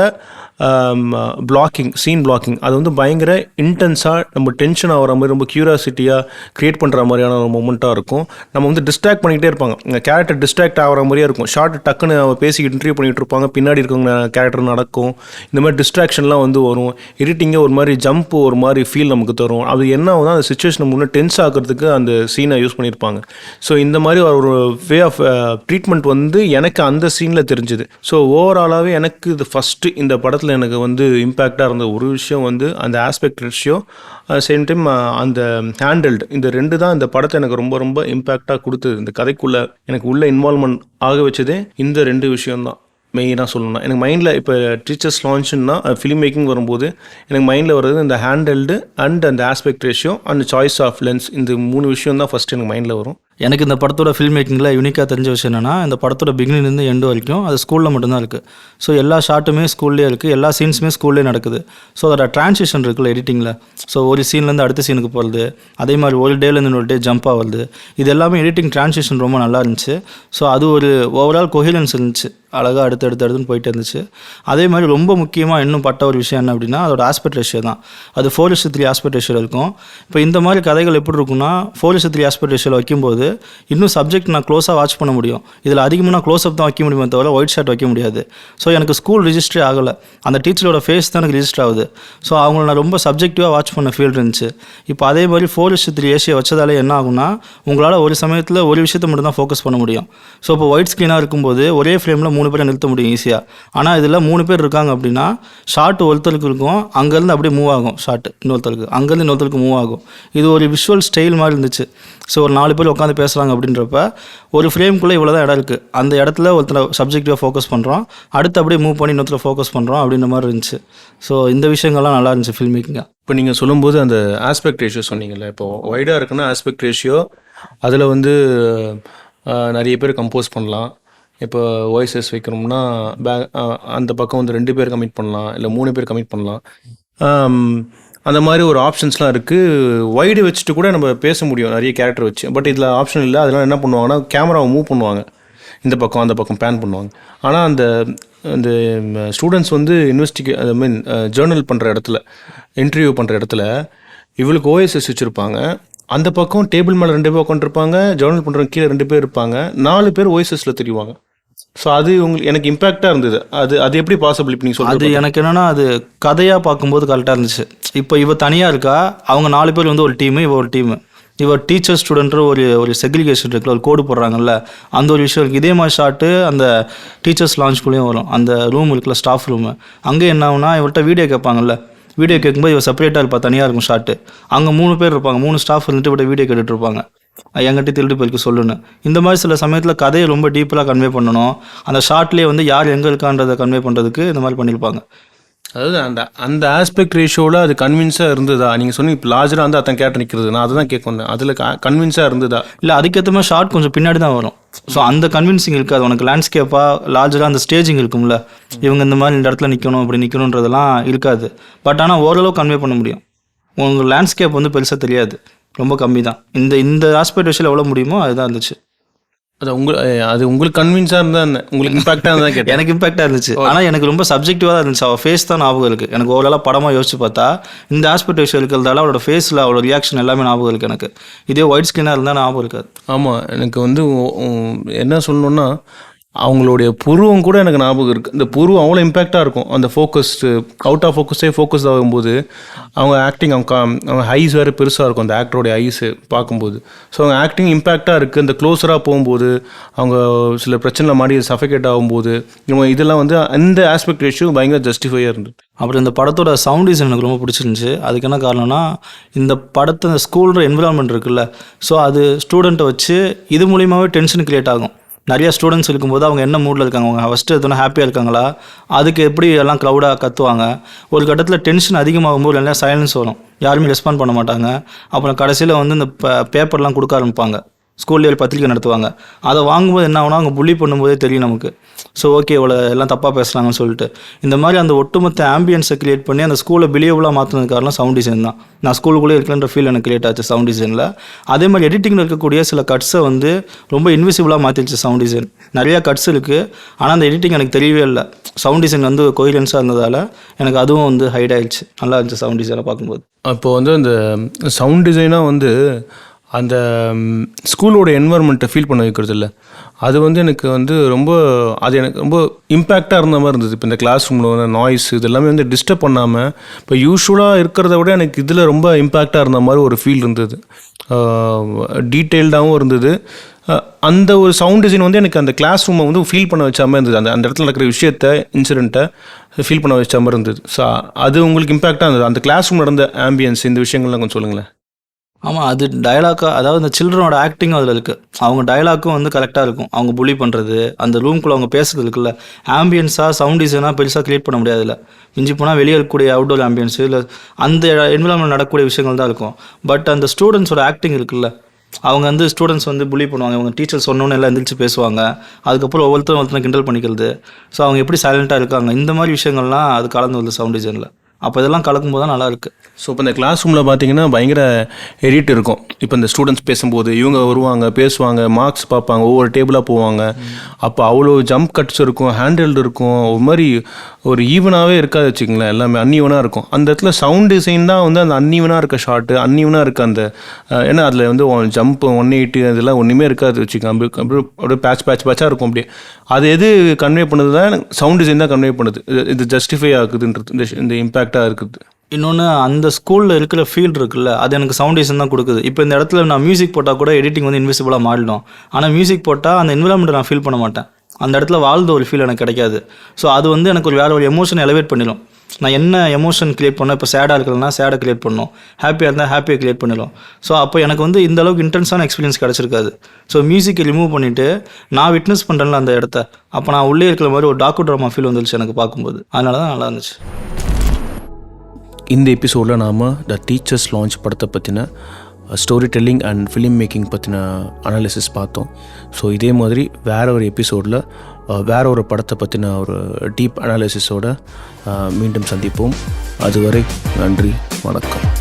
சீன் பிளாக்கிங் அது வந்து பயங்கர இன்டென்ஸாக நம்ம டென்ஷன் ஆகிற மாதிரி ரொம்ப க்யூரியாசிட்டியாக க்ரியேட் பண்ணுற மாதிரியான ஒரு மொமெண்ட்டாக இருக்கும். நம்ம வந்து டிஸ்ட்ராக்ட் பண்ணிக்கிட்டே இருப்பாங்க, கேரக்டர் டிஸ்ட்ராக்ட் ஆகிற மாதிரியே இருக்கும். ஷார்ட் டக்குன்னு பேசி இன்டர்வியூ பண்ணிகிட்டு இருப்பாங்க, பின்னாடி இருக்கவங்க கேரக்டர் நடக்கும், இந்த மாதிரி டிஸ்ட்ராக்ஷன்லாம் வந்து வரும். எடிட்டிங்காக ஒரு மாதிரி ஜம்ப் ஒரு மாதிரி ஃபீல் நமக்கு தரும். அது என்ன ஆகுதுன்னா அந்த சுச்சுவேஷன் முன்னே டென்ஸ் ஆகிறதுக்கு அந்த சீனை யூஸ் பண்ணியிருப்பாங்க. ஸோ இந்த மாதிரி ஒரு வே ஆஃப் ட்ரீட்மெண்ட் வந்து எனக்கு அந்த சீனில் தெரிஞ்சுது. ஸோ ஓவராலாகவே எனக்கு இது ஃபஸ்ட்டு இந்த படத்தில் எனக்கு வந்து இம்பேக்டாக இருந்த ஒரு விஷயம் வந்து அந்த ஆஸ்பெக்ட் ரேஷியோ, சேம் டைம் அந்த ஹேண்டல்டு, இந்த 2 தான் இந்த படத்தை எனக்கு ரொம்ப ரொம்ப இம்பேக்டாக கொடுத்தது. இந்த கதைக்குள்ளே எனக்கு உள்ள இன்வால்வ்மெண்ட் ஆக வச்சதே இந்த 2 விஷயம்தான் மெயினாக சொல்லணும்னா. எனக்கு மைண்டில் இப்போ டீச்சர்ஸ் லான்ச்சுன்னா ஃபிலிம் மேக்கிங் வரும்போது எனக்கு மைண்டில் வர்றது இந்த ஹேண்டல்டு அண்ட் அந்த aspect ratio and choice of lens, இந்த 3 விஷயம் தான் ஃபஸ்ட்டு எனக்கு மைண்டில் வரும். எனக்கு இந்த படத்தோட ஃபில்ம் மேக்கிங்கில் யூனிக்காக தெரிஞ்ச விஷயம் என்னென்னா, இந்த படத்தோட பிகினிங்லேருந்து எண்டு வரைக்கும் அது ஸ்கூலில் மட்டும்தான் இருக்குது. ஸோ எல்லா ஷாட்டுமே ஸ்கூல்லேயே இருக்குது, எல்லா சீன்ஸுமே ஸ்கூல்லேயே நடக்குது. ஸோ அதோட ட்ரான்சிஷன் இருக்குல்ல எடிட்டிங்கில், ஸோ ஒரு சீன்லேருந்து அடுத்த சீனுக்கு போகிறது, அதே மாதிரி ஒரு டேலேருந்து இன்னொரு டே ஜம்ப் ஆகுது, இது எல்லாமே எடிட்டிங் ட்ரான்சிஷன் ரொம்ப நல்லா இருந்துச்சு. ஸோ அது ஒரு ஓவரால் கொஹிலன்ஸ் இருந்துச்சு, அழகாக அடுத்தடுத்துன்னு போயிட்டு இருந்துச்சு. அதே மாதிரி ரொம்ப முக்கியமாக இன்னும் பட்ட ஒரு விஷயம் என்ன அப்படின்னா அதோட ஆஸ்பெக்ட் ரேஷியோ தான். அது 4:3 ஆஸ்பெக்ட் ரேஷியோ இருக்கும். இப்போ இந்த மாதிரி கதைகள் எப்படி இருக்குன்னா 4:3 ஆஸ்பெக்ட் ரேஷியோவில் வைக்கும்போது இன்னும் சப்ஜெக்ட் நான் க்ளோஸாக வாட்ச் பண்ண முடியும். இதில் அதிகமாக நான் க்ளோஸ்அப் தான் வைக்க முடியுமே தவிர ஒயிட் ஷாட் வைக்க முடியாது. ஸோ எனக்கு ஸ்கூல் ரிஜிஸ்ட்ரே ஆகலை, அந்த டீச்சரோட ஃபேஸ் தான் எனக்கு ரிஜிஸ்டர் ஆகுது. ஸோ அவங்கள நான் ரொம்ப சப்ஜெக்டிவாக வாட்ச் பண்ண ஃபீல் இருந்துச்சு. இப்போ அதே மாதிரி 4:3 ரேஷியோ வச்சதாலே என்ன ஆகும்னா உங்களால் ஒரு சமயத்தில் ஒரு விஷயத்தை மட்டும் தான் ஃபோக்கஸ் பண்ண முடியும். ஸோ இப்போ ஒயிட் ஸ்க்ரீனாக இருக்கும்போது ஒரே ஃப்ரேமில் 3 பேரை நிறுத்த முடியும் ஈஸியாக. ஆனால் இதில் 3 பேர் இருக்காங்க அப்படின்னா ஷார்ட் ஒருத்தருக்கு இருக்கும், அங்கேருந்து அப்படியே மூவ் ஆகும், ஷார்ட் இன்னொருத்தருக்கு, அங்கேருந்து இன்னொருத்தருக்கு மூவ் ஆகும். இது ஒரு விஷுவல் ஸ்டைல் மாதிரி இருந்துச்சு. ஸோ ஒரு 4 பேர் உட்காந்து பேசுகிறாங்க அப்படின்றப்ப ஒரு ஃப்ரேம்குள்ளே இவ்வளோ தான் இடம் இருக்குது, அந்த இடத்துல ஒருத்தர் சப்ஜெக்டிவாக ஃபோக்கஸ் பண்ணுறோம், அடுத்து அப்படியே மூவ் பண்ணி இன்னொருத்தர் ஃபோக்கஸ் பண்ணுறோம் அப்படின்ற மாதிரி இருந்துச்சு. ஸோ இந்த விஷயங்கள்லாம் நல்லா இருந்துச்சு ஃபில்ம் மேக்கிங்காக. இப்போ நீங்கள் சொல்லும்போது அந்த ஆஸ்பெக்ட் ரேஷியோ சொன்னீங்கல்ல, இப்போது ஒய்டாக இருக்குன்னா ஆஸ்பெக்ட் ரேஷியோ அதில் வந்து நிறைய பேர் கம்போஸ் பண்ணலாம். இப்போ வாய்ஸஸ் வைக்கிறோம்னா அந்த பக்கம் வந்து 2 பேர் கமிட் பண்ணலாம், இல்லை 3 பேர் கமிட் பண்ணலாம். அந்த மாதிரி ஒரு ஆப்ஷன்ஸ்லாம் இருக்குது. ஒய்டு வச்சுட்டு கூட நம்ம பேச முடியும் நிறைய கேரக்டர் வச்சு. பட் இதில் ஆப்ஷன் இல்லை. அதெல்லாம் என்ன பண்ணுவாங்கன்னா கேமராவை மூவ் பண்ணுவாங்க, இந்த பக்கம் அந்த பக்கம் பேன் பண்ணுவாங்க. ஆனால் அந்த அந்த ஸ்டூடெண்ட்ஸ் வந்து ஜேர்னல் பண்ணுற இடத்துல, இன்டர்வியூ பண்ணுற இடத்துல இவளுக்கு ஓஎஸ்எஸ் வச்சுருப்பாங்க. அந்த பக்கம் டேபிள் மேலே 2 பேர் உட்காந்துருப்பாங்க, ஜேர்னல் பண்ணுறவங்க கீழே 2 பேர் இருப்பாங்க, 4 பேர் ஓஎஸ்எஸில் தெரியுவாங்க. ஸோ அது உங்களுக்கு எனக்கு இம்பேக்டாக இருந்தது. அது எப்படி பாசிபிள் இப்போ நீங்கள் சொல்கிறது? அது எனக்கு என்னென்னா அது கதையாக பார்க்கும்போது கரெக்டாக இருந்துச்சு. இப்போ இவ தனியாக இருக்கா, அவங்க 4 பேர் வந்து ஒரு டீமு, இவ ஒரு டீமு, இவ டீச்சர் ஸ்டூடெண்ட்ற ஒரு செக்ரிகேஷன் இருக்குல்ல, ஒரு கோடு போடுறாங்கல்ல, அந்த ஒரு விஷயம் இருக்குது. இதே மாதிரி ஷாட்டு அந்த டீச்சர்ஸ் லான்ச்குள்ளேயும் வரும். அந்த ரூம் இருக்குல்ல, ஸ்டாஃப் ரூமு, அங்கே என்ன ஆகுனா இவர்கிட்ட வீடியோ கேட்பாங்கல்ல, வீடியோ கேட்கும்போது இவ செப்பரேட்டாக இருப்பா, தனியாக இருக்கும் ஷாட்டு. அங்கே 3 பேர் இருப்பாங்க, 3 ஸ்டாஃப் வந்துட்டு இவட்ட வீடியோ கேட்டுட்டு இருப்பாங்க, என்கிட்ட திருட்டு போயிருக்கு சொல்லுன்னு. இந்த மாதிரி சில சமயத்தில் கதையை ரொம்ப டீப்பராக கன்வே பண்ணணும், அந்த ஷார்ட்லேயே வந்து யார் எங்கே இருக்கான்றதை கன்வே பண்ணுறதுக்கு இந்த மாதிரி பண்ணியிருப்பாங்க. அதாவது அந்த ஆஸ்பெக்ட் ரேஷியோவில் அது கன்வின்ஸாக இருந்ததா? நீங்கள் சொன்னீங்க இப்போ லார்ஜராக வந்து அத்தனை கேரக்டர் நிற்கிறது, நான் அதை தான் கேட்க வந்தேன். அதில் கன்வின்ஸாக இருந்ததா? இல்லை, அதுக்கேற்ற மாதிரி ஷார்ட் கொஞ்சம் பின்னாடி தான் வரும். ஸோ அந்த கன்வின்சிங் இருக்காது. உனக்கு லேண்ட்ஸ்கேப்பாக லார்ஜராக அந்த ஸ்டேஜிங் இருக்கும்ல, இவங்க இந்த மாதிரி இந்த இடத்துல நிற்கணும் அப்படி நிற்கணுன்றதெல்லாம் இருக்காது. பட் ஆனால் ஓரளவு கன்வே பண்ண முடியும். உங்களுக்கு லேண்ட்ஸ்கேப் வந்து பெருசாக தெரியாது, ரொம்ப கம்மி தான். இந்த ஆஸ்பெக்ட் ரேஷியோவில் எவ்வளோ முடியுமோ அதுதான் இருந்துச்சு. அது உங்களுக்கு கன்வின்ஸாக இருந்தால் உங்களுக்கு இம்பாக்டாக இருந்தால் கேட்டேன். எனக்கு இம்பாக்டாக இருந்துச்சு, ஆனால் எனக்கு ரொம்ப சப்ஜெக்டிவாக தான் இருந்துச்சு. அவள் ஃபேஸ் தான் ஞாபகம் இருக்குது எனக்கு. ஓரளவு படமாக யோசிச்சு பார்த்தா இந்த ஆஸ்பெக்ட் ரேஷியோ இருக்கிறதால அவளோட ஃபேஸில் அவளோட ரியாக்ஷன் எல்லாமே ஞாபகம் இருக்குது எனக்கு. இதே ஒயிட் ஸ்கின்னாக இருந்தால் ஞாபகம் இருக்காது. ஆமாம், எனக்கு வந்து என்ன சொல்லணுன்னா அவங்களுடைய புருவம் கூட எனக்கு ஞாபகம் இருக்குது. இந்த புருவம் அவ்வளோ இம்பேக்டாக இருக்கும். அந்த ஃபோக்கஸ்டு அவுட் ஆஃப் ஃபோக்கஸ் ஆகும்போது அவங்க ஆக்டிங் அவங்க ஐஸ் வேறு பெருசாக இருக்கும், அந்த ஆக்டரோடைய ஐஸு பார்க்கும்போது. ஸோ அவங்க ஆக்டிங் இம்பேக்டாக இருக்குது. இந்த க்ளோஸராக போகும்போது அவங்க சில பிரச்சனை மாடி சஃபகேட் ஆகும்போது இதெல்லாம் வந்து அந்த ஆஸ்பெக்ட் ரேஷியோ பயங்கர ஜஸ்டிஃபையாக இருந்தது. அப்புறம் இந்த படத்தோட சவுண்ட் டிசைன் எனக்கு ரொம்ப பிடிச்சிருந்துச்சு. அதுக்கு என்ன காரணம்னா, இந்த படத்தை இந்த ஸ்கூல்ற என்விரான்மெண்ட் இருக்குல்ல, ஸோ அது ஸ்டூடெண்ட்டை வச்சு இது மூலியமாகவே டென்ஷன் கிரியேட் ஆகும். நிறைய ஸ்டூடெண்ட்ஸ் இருக்கும்போது அவங்க என்ன மூடில் இருக்காங்க, அவங்க ஃபஸ்ட்டு எதுனா ஹாப்பியாக இருக்காங்களா, அதுக்கு எப்படி எல்லாம் க்ரௌடாக கத்துவாங்க. ஒரு கட்டத்தில் டென்ஷன் அதிகமாகும்போது எல்லாம் சைலன்ஸ் வரும், யாருமே ரெஸ்பாண்ட் பண்ண மாட்டாங்க. அப்புறம் கடைசியில் வந்து இந்த பேப்பர்லாம் கொடுக்க ஆரம்பிப்பாங்க, ஸ்கூல்லேயே பத்திரிக்கை நடத்துவாங்க. அதை வாங்கும்போது என்ன ஆகுனா அவங்க புள்ளி பண்ணும்போதே தெரியும் நமக்கு. ஸோ ஓகே இவ்வளோ எல்லாம் தப்பாக பேசுகிறாங்கன்னு சொல்லிட்டு இந்த மாதிரி அந்த ஒட்டுமொத்த ஆம்பியன்ஸை கிரியேட் பண்ணி அந்த ஸ்கூலை பிலியபுளாக மாற்றினது காரணம் சவுண்ட் டிசைன் தான். நான் ஸ்கூலுக்குள்ளே இருக்கிறன்ற ஃபீல் எனக்கு கிரியேட் ஆச்சு சவுண்ட் டிசைனில். அதே மாதிரி எடிட்டிங்கில் இருக்கக்கூடிய சில கட்ஸை வந்து ரொம்ப இன்விசிபிளாக மாற்றிடுச்சு சவுண்ட் டிசைன். நிறையா கட்ஸ் இருக்குது, ஆனால் அந்த எடிட்டிங் எனக்கு தெரியவே இல்லை. சவுண்ட் டிசைன் வந்து கோஹிரன்ஸாக இருந்ததால் எனக்கு அதுவும் வந்து ஹைட் ஆகிடுச்சு. நல்லா இருந்துச்சு சவுண்ட் டிசைனை பார்க்கும்போது. அப்போது வந்து அந்த சவுண்ட் டிசைனாக வந்து அந்த ஸ்கூலோட என்வரன்மெண்ட்டை ஃபீல் பண்ண வைக்கிறது இல்லை, அது வந்து எனக்கு வந்து அது எனக்கு ரொம்ப இம்பேக்டாக இருந்த மாதிரி இருந்தது. இப்போ இந்த கிளாஸ் ரூமில் வந்து நாய்ஸ் இதெல்லாமே வந்து டிஸ்டர்ப் பண்ணாமல் இப்போ யூஸ்வலாக இருக்கிறத விட எனக்கு இதில் ரொம்ப இம்பேக்டாக இருந்த மாதிரி ஒரு ஃபீல் இருந்தது. டீட்டெயில்டாகவும் இருந்தது. அந்த ஒரு சவுண்ட் டிசைன் வந்து எனக்கு அந்த கிளாஸ் ரூமை வந்து ஃபீல் பண்ண வச்ச மாதிரி இருந்தது. அந்த இடத்துல நடக்கிற விஷயத்தை இன்சிடெண்ட்டை ஃபீல் பண்ண வச்ச மாதிரி இருந்தது. ஸோ அது உங்களுக்கு இம்பேக்டாக இருந்தது. அந்த கிளாஸ் ரூம் நடந்த ஆம்பியன்ஸ் இந்த விஷயங்கள்லாம் கொஞ்சம் சொல்லுங்களேன். ஆமாம், அது டயலாக்காக, அதாவது இந்த சில்ட்ரனோட ஆக்டிங்கும் அதில் இருக்குது. அவங்க டயலாக்கும் வந்து கரெக்டாக இருக்கும். அவங்க புலி பண்ணுறது, அந்த ரூம்குள்ளே அவங்க பேசுறது இருக்குல்ல, ஆம்பியன்ஸாக சவுண்ட் டிசைனாக பெருசாக க்ரியேட் பண்ண முடியாது. இல்லை மிஞ்சி போனால் வெளியே இருக்கக்கூடிய அவுட்டோர் ஆம்பியன்ஸு இல்லை அந்த என்விரான்மெண்ட் நடக்கக்கூடிய விஷயங்கள் தான் இருக்கும். பட் அந்த ஸ்டூடெண்ட்ஸோட ஆக்டிங் இருக்குல்ல, அவங்க வந்து ஸ்டூடெண்ட்ஸ் வந்து புலி பண்ணுவாங்க, அவங்க டீச்சர் சொன்னோன்னு எல்லாம் எந்திரிச்சு பேசுவாங்க, அதுக்கப்புறம் ஒவ்வொருத்தரும் கிண்டல் பண்ணிக்கிறது, ஸோ அவங்க எப்படி சைலண்ட்டாக இருக்காங்க, இந்த மாதிரி விஷயங்கள்லாம் அது கலந்து வருது சவுண்ட் டிசைனில். அப்போ இதெல்லாம் கலக்கும்போது தான் நல்லாயிருக்கு. ஸோ இப்போ இந்த கிளாஸ் ரூமில் பார்த்தீங்கன்னா பயங்கர எடிட் இருக்கும். இப்போ இந்த ஸ்டூடெண்ட்ஸ் பேசும்போது இவங்க வருவாங்க, பேசுவாங்க, மார்க்ஸ் பார்ப்பாங்க, ஒவ்வொரு டேபிளாக போவாங்க. அப்போ அவ்வளோ ஜம்ப் கட்ஸ் இருக்கும், ஹேண்டில்டு இருக்கும், ஒரு மாதிரி ஒரு ஈவனாகவே இருக்காது வச்சுக்கங்களேன், எல்லாமே அன்ஈவனாக இருக்கும். அந்த இடத்துல சவுண்ட் டிசைன் தான் வந்து அந்த அன்ஈவனாக இருக்க ஷார்ட்டு, அன்ஈவனாக இருக்க அந்த ஏன்னா அதில் வந்து ஜம்ப் 180 அதெல்லாம் ஒன்றுமே இருக்காது வச்சுக்கோங்க. அப்படியே பேட்சாக இருக்கும். அப்படியே அது எது கன்வே பண்ணுது தான் சவுண்ட் டிசைன் தான் கன்வே பண்ணுது. இது ஜஸ்டிஃபை ஆகுதுன்றது, இந்த இம்பேக்டாக இருக்குது. இன்னொன்று அந்த ஸ்கூலில் இருக்கிற ஃபீல்டு இருக்குல்ல, அது எனக்கு சவுண்ட் டிசைன் தான் கொடுக்குது. இப்போ இந்த இடத்துல நான் மியூசிக் போட்டால் கூட எடிட்டிங் வந்து இன்விசிபிளாக மாறிடும். ஆனால் மியூசிக் போட்டால் அந்த என்விரான்மெண்ட்டை நான் ஃபீல் பண்ண மாட்டேன், அந்த இடத்துல வாழ்ந்த ஒரு ஃபீல் எனக்கு கிடைக்காது. ஸோ அது வந்து எனக்கு ஒரு வேறு ஒரு எமோஷனை எலவேட் பண்ணிடும். நான் என்ன எமோஷன் கிரியேட் பண்ணோம், இப்போ சேடாக இருக்கிறேன்னா சேடை கிரியேட் பண்ணணும், ஹாப்பியாக இருந்தால் ஹாப்பியாக கிரியேட் பண்ணிடும். ஸோ அப்போ எனக்கு வந்து இந்த அளவுக்கு இன்டென்ஸான எக்ஸ்பீரியன்ஸ் கிடச்சிருக்காது. ஸோ மியூசிக்கை ரிமூவ் பண்ணிவிட்டு நான் விட்னஸ் பண்ணுறேன்ல அந்த இடத்த, அப்போ நான் உள்ளே இருக்கிற மாதிரி ஒரு டாக்கு ட்ராமா ஃபீல் வந்துருச்சு எனக்கு பார்க்கும்போது. அதனால தான் நல்லா இருந்துச்சு. இந்த எபிசோடில் நாம் த டீச்சர்ஸ் லான்ச் படத்தை பற்றின story telling and film making பற்றின அனாலிசிஸ் பார்த்தோம். ஸோ இதே மாதிரி வேறு ஒரு எபிசோடில் வேறு ஒரு படத்தை பற்றின ஒரு டீப் அனாலிசிஸோடு மீண்டும் சந்திப்போம். அதுவரை நன்றி, வணக்கம்.